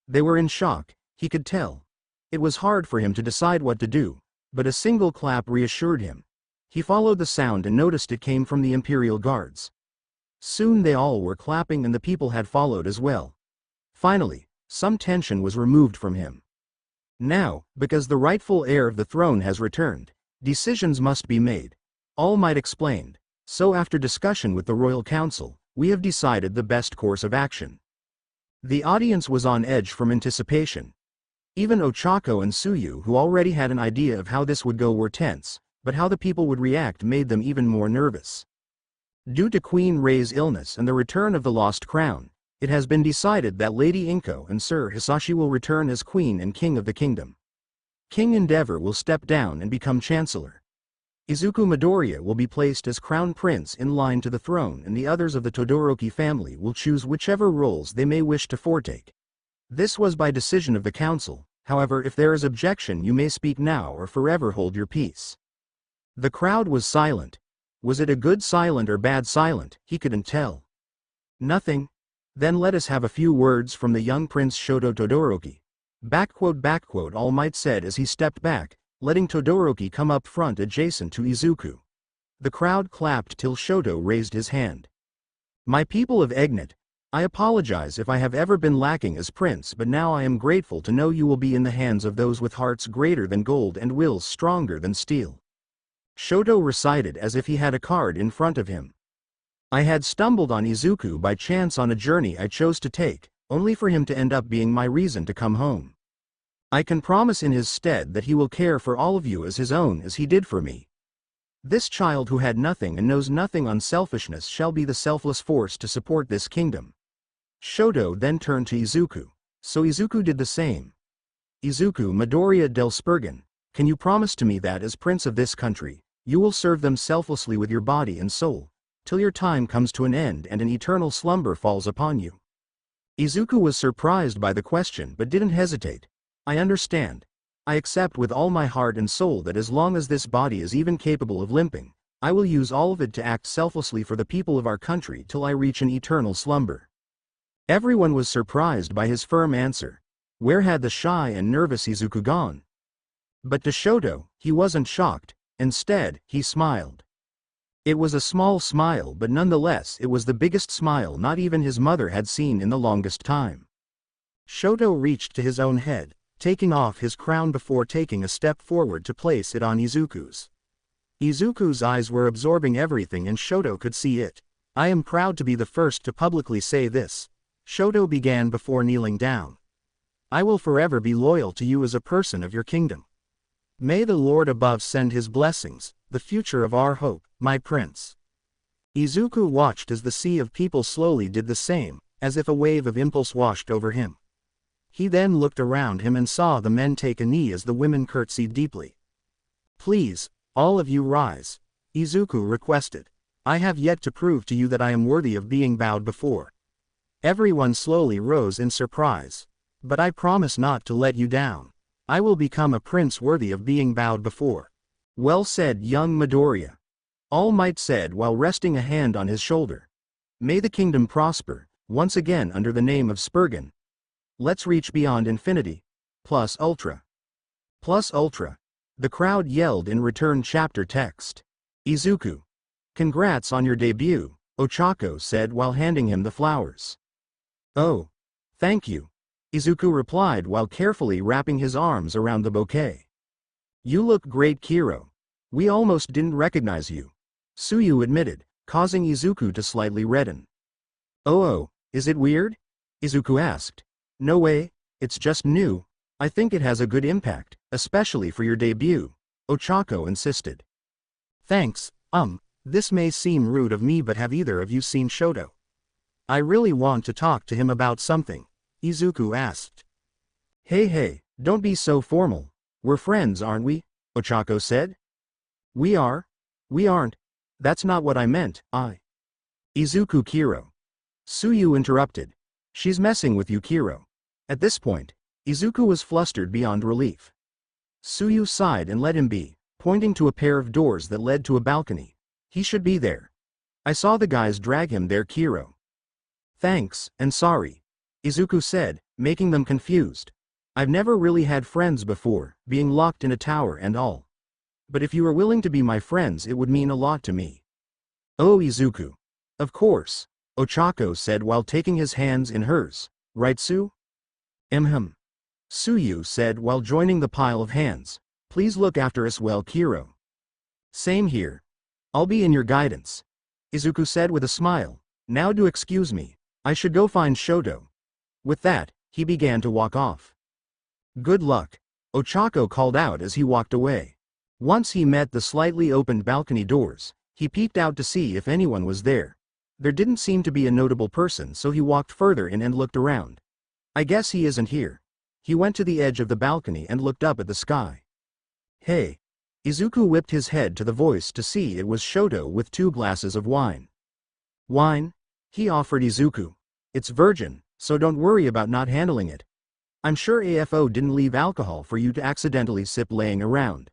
They were in shock, he could tell. It was hard for him to decide what to do, but a single clap reassured him. He followed the sound and noticed it came from the Imperial Guards. Soon they all were clapping and the people had followed as well. Finally, some tension was removed from him. Now, because the rightful heir of the throne has returned, decisions must be made, All Might explained. So after discussion with the Royal Council, we have decided the best course of action. The audience was on edge from anticipation. Even Ochako and Tsuyu, who already had an idea of how this would go, were tense, but how the people would react made them even more nervous. Due to Queen Rei's illness and the return of the lost crown, it has been decided that Lady Inko and Sir Hisashi will return as Queen and King of the Kingdom. King Endeavor will step down and become Chancellor. Izuku Midoriya will be placed as Crown Prince in line to the throne, and the others of the Todoroki family will choose whichever roles they may wish to foretake. This was by decision of the council, however if there is objection you may speak now or forever hold your peace. The crowd was silent. Was it a good silent or bad silent, he couldn't tell. Nothing? Then let us have a few words from the young Prince Shoto Todoroki. All Might said as he stepped back, letting Todoroki come up front adjacent to Izuku. The crowd clapped till Shoto raised his hand. "My people of Egnit, I apologize if I have ever been lacking as prince, but now I am grateful to know you will be in the hands of those with hearts greater than gold and wills stronger than steel." Shoto recited as if he had a card in front of him. "I had stumbled on Izuku by chance on a journey I chose to take, only for him to end up being my reason to come home. I can promise in his stead that he will care for all of you as his own as he did for me. This child who had nothing and knows nothing on selfishness shall be the selfless force to support this kingdom." Shoto then turned to Izuku, so Izuku did the same. "Izuku Midoriya del Spergen, can you promise to me that as prince of this country, you will serve them selflessly with your body and soul, till your time comes to an end and an eternal slumber falls upon you?" Izuku was surprised by the question but didn't hesitate. "I understand. I accept with all my heart and soul that as long as this body is even capable of limping, I will use all of it to act selflessly for the people of our country till I reach an eternal slumber." Everyone was surprised by his firm answer. Where had the shy and nervous Izuku gone? But to Shoto, he wasn't shocked. Instead, he smiled. It was a small smile, but nonetheless it was the biggest smile not even his mother had seen in the longest time. Shoto reached to his own head, taking off his crown before taking a step forward to place it on Izuku's. Izuku's eyes were absorbing everything and Shoto could see it. "I am proud to be the first to publicly say this," Shoto began before kneeling down. "I will forever be loyal to you as a person of your kingdom. May the Lord above send his blessings, the future of our hope, my prince." Izuku watched as the sea of people slowly did the same, as if a wave of impulse washed over him. He then looked around him and saw the men take a knee as the women curtsied deeply. "Please, all of you rise," Izuku requested. "I have yet to prove to you that I am worthy of being bowed before." Everyone slowly rose in surprise. But I promise not to let you down. I will become a prince worthy of being bowed before. Well said, young Midoriya. All Might said while resting a hand on his shoulder. May the kingdom prosper, once again under the name of Spergen. Let's reach beyond infinity. Plus ultra. Plus ultra. The crowd yelled in return chapter text. Izuku. Congrats on your debut, Ochako said while handing him the flowers. Oh. Thank you. Izuku replied while carefully wrapping his arms around the bouquet. You look great, Kiro. We almost didn't recognize you. Tsuyu admitted, causing Izuku to slightly redden. Oh, is it weird? Izuku asked. No way, it's just new. I think it has a good impact, especially for your debut, Ochako insisted. Thanks, this may seem rude of me, but have either of you seen Shoto? I really want to talk to him about something, Izuku asked. Hey, don't be so formal. We're friends, aren't we? Ochako said. We are? We aren't. That's not what I meant, Izuku Kiro. Tsuyu interrupted. She's messing with you, Kiro. At this point, Izuku was flustered beyond relief. Tsuyu sighed and let him be, pointing to a pair of doors that led to a balcony. He should be there. I saw the guys drag him there, Kiro. Thanks, and sorry, Izuku said, making them confused. I've never really had friends before, being locked in a tower and all. But if you are willing to be my friends, it would mean a lot to me. Oh, Izuku. Of course, Ochako said while taking his hands in hers. Right, Tsu? Tsuyu said while joining the pile of hands. Please look after us well, Kiro. Same here. I'll be in your guidance, Izuku said with a smile. Now do excuse me. I should go find Shoto. With that, he began to walk off. Good luck, Ochako called out as he walked away. Once he met the slightly opened balcony doors, he peeked out to see if anyone was there. There didn't seem to be a notable person, so he walked further in and looked around. I guess he isn't here. He went to the edge of the balcony and looked up at the sky. Hey. Izuku whipped his head to the voice to see it was Shoto with 2 glasses of wine. Wine? He offered Izuku. It's virgin, so don't worry about not handling it. I'm sure AFO didn't leave alcohol for you to accidentally sip laying around.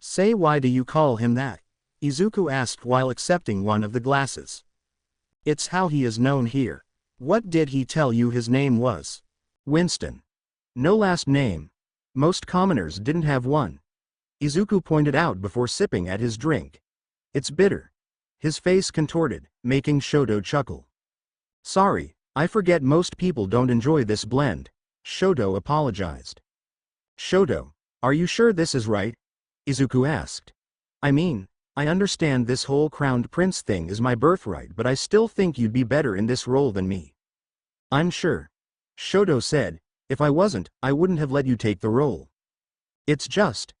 Say, why do you call him that? Izuku asked while accepting one of the glasses. It's how he is known here. What did he tell you his name was? Winston. No last name. Most commoners didn't have one. Izuku pointed out before sipping at his drink. It's bitter. His face contorted, making Shoto chuckle. Sorry, I forget most people don't enjoy this blend, Shoto apologized. Shoto, are you sure this is right? Izuku asked. I mean, I understand this whole crowned prince thing is my birthright, but I still think you'd be better in this role than me. I'm sure. Shoto said, if I wasn't, I wouldn't have let you take the role. It's just.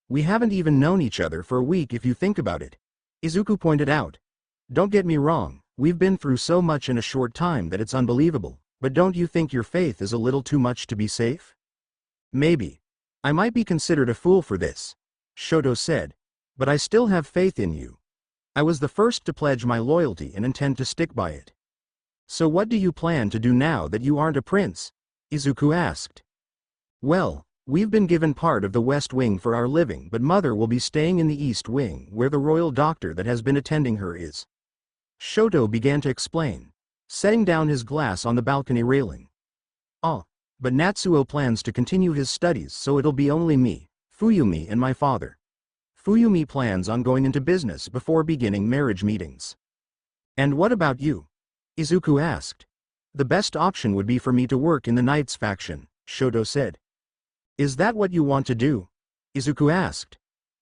We haven't even known each other for a week if you think about it, Izuku pointed out. Don't get me wrong, we've been through so much in a short time that it's unbelievable, but don't you think your faith is a little too much to be safe? Maybe. I might be considered a fool for this, Shoto said, but I still have faith in you. I was the first to pledge my loyalty and intend to stick by it. So what do you plan to do now that you aren't a prince? Izuku asked. Well, we've been given part of the West Wing for our living, but Mother will be staying in the East Wing where the royal doctor that has been attending her is. Shoto began to explain, setting down his glass on the balcony railing. But Natsuo plans to continue his studies, so it'll be only me, Fuyumi and my father. Fuyumi plans on going into business before beginning marriage meetings. And what about you? Izuku asked. The best option would be for me to work in the Knights faction, Shoto said. Is that what you want to do? Izuku asked.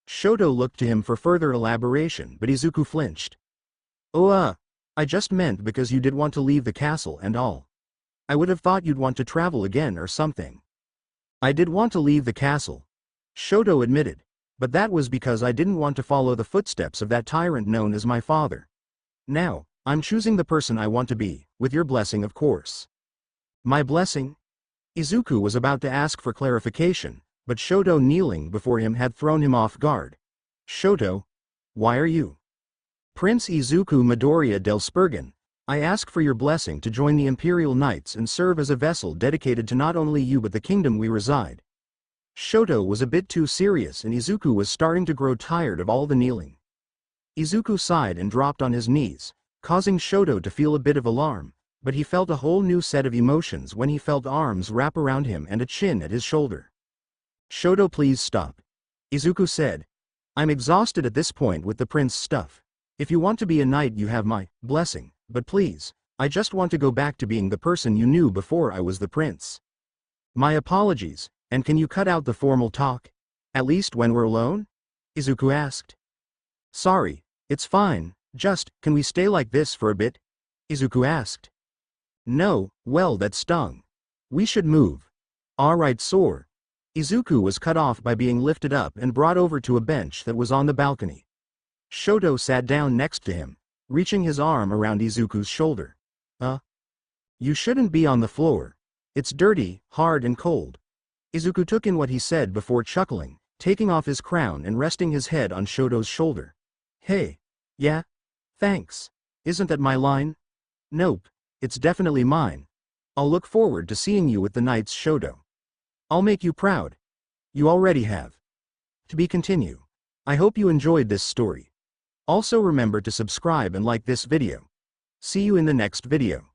Shoto looked to him for further elaboration, but Izuku flinched. I just meant because you did want to leave the castle and all. I would have thought you'd want to travel again or something. I did want to leave the castle, Shoto admitted, but that was because I didn't want to follow the footsteps of that tyrant known as my father. Now, I'm choosing the person I want to be, with your blessing of course. My blessing? Izuku was about to ask for clarification, but Shoto kneeling before him had thrown him off guard. Shoto, why are you? Prince Izuku Midoriya del Spergen, I ask for your blessing to join the Imperial Knights and serve as a vessel dedicated to not only you but the kingdom we reside. Shoto was a bit too serious and Izuku was starting to grow tired of all the kneeling. Izuku sighed and dropped on his knees, causing Shoto to feel a bit of alarm, but he felt a whole new set of emotions when he felt arms wrap around him and a chin at his shoulder. Shoto, please stop. Izuku said. I'm exhausted at this point with the prince stuff. If you want to be a knight you have my blessing, but please, I just want to go back to being the person you knew before I was the prince. My apologies, and can you cut out the formal talk? At least when we're alone? Izuku asked. Sorry, it's fine, just, can we stay like this for a bit? Izuku asked. No, well that stung. We should move. Alright Sore. Izuku was cut off by being lifted up and brought over to a bench that was on the balcony. Shoto sat down next to him, reaching his arm around Izuku's shoulder. You shouldn't be on the floor. It's dirty, hard and cold. Izuku took in what he said before chuckling, taking off his crown and resting his head on Shoto's shoulder. Hey. Yeah? Thanks. Isn't that my line? Nope. It's definitely mine. I'll look forward to seeing you with the knights, Shoto. I'll make you proud. You already have. To be continued. I hope you enjoyed this story. Also remember to subscribe and like this video. See you in the next video.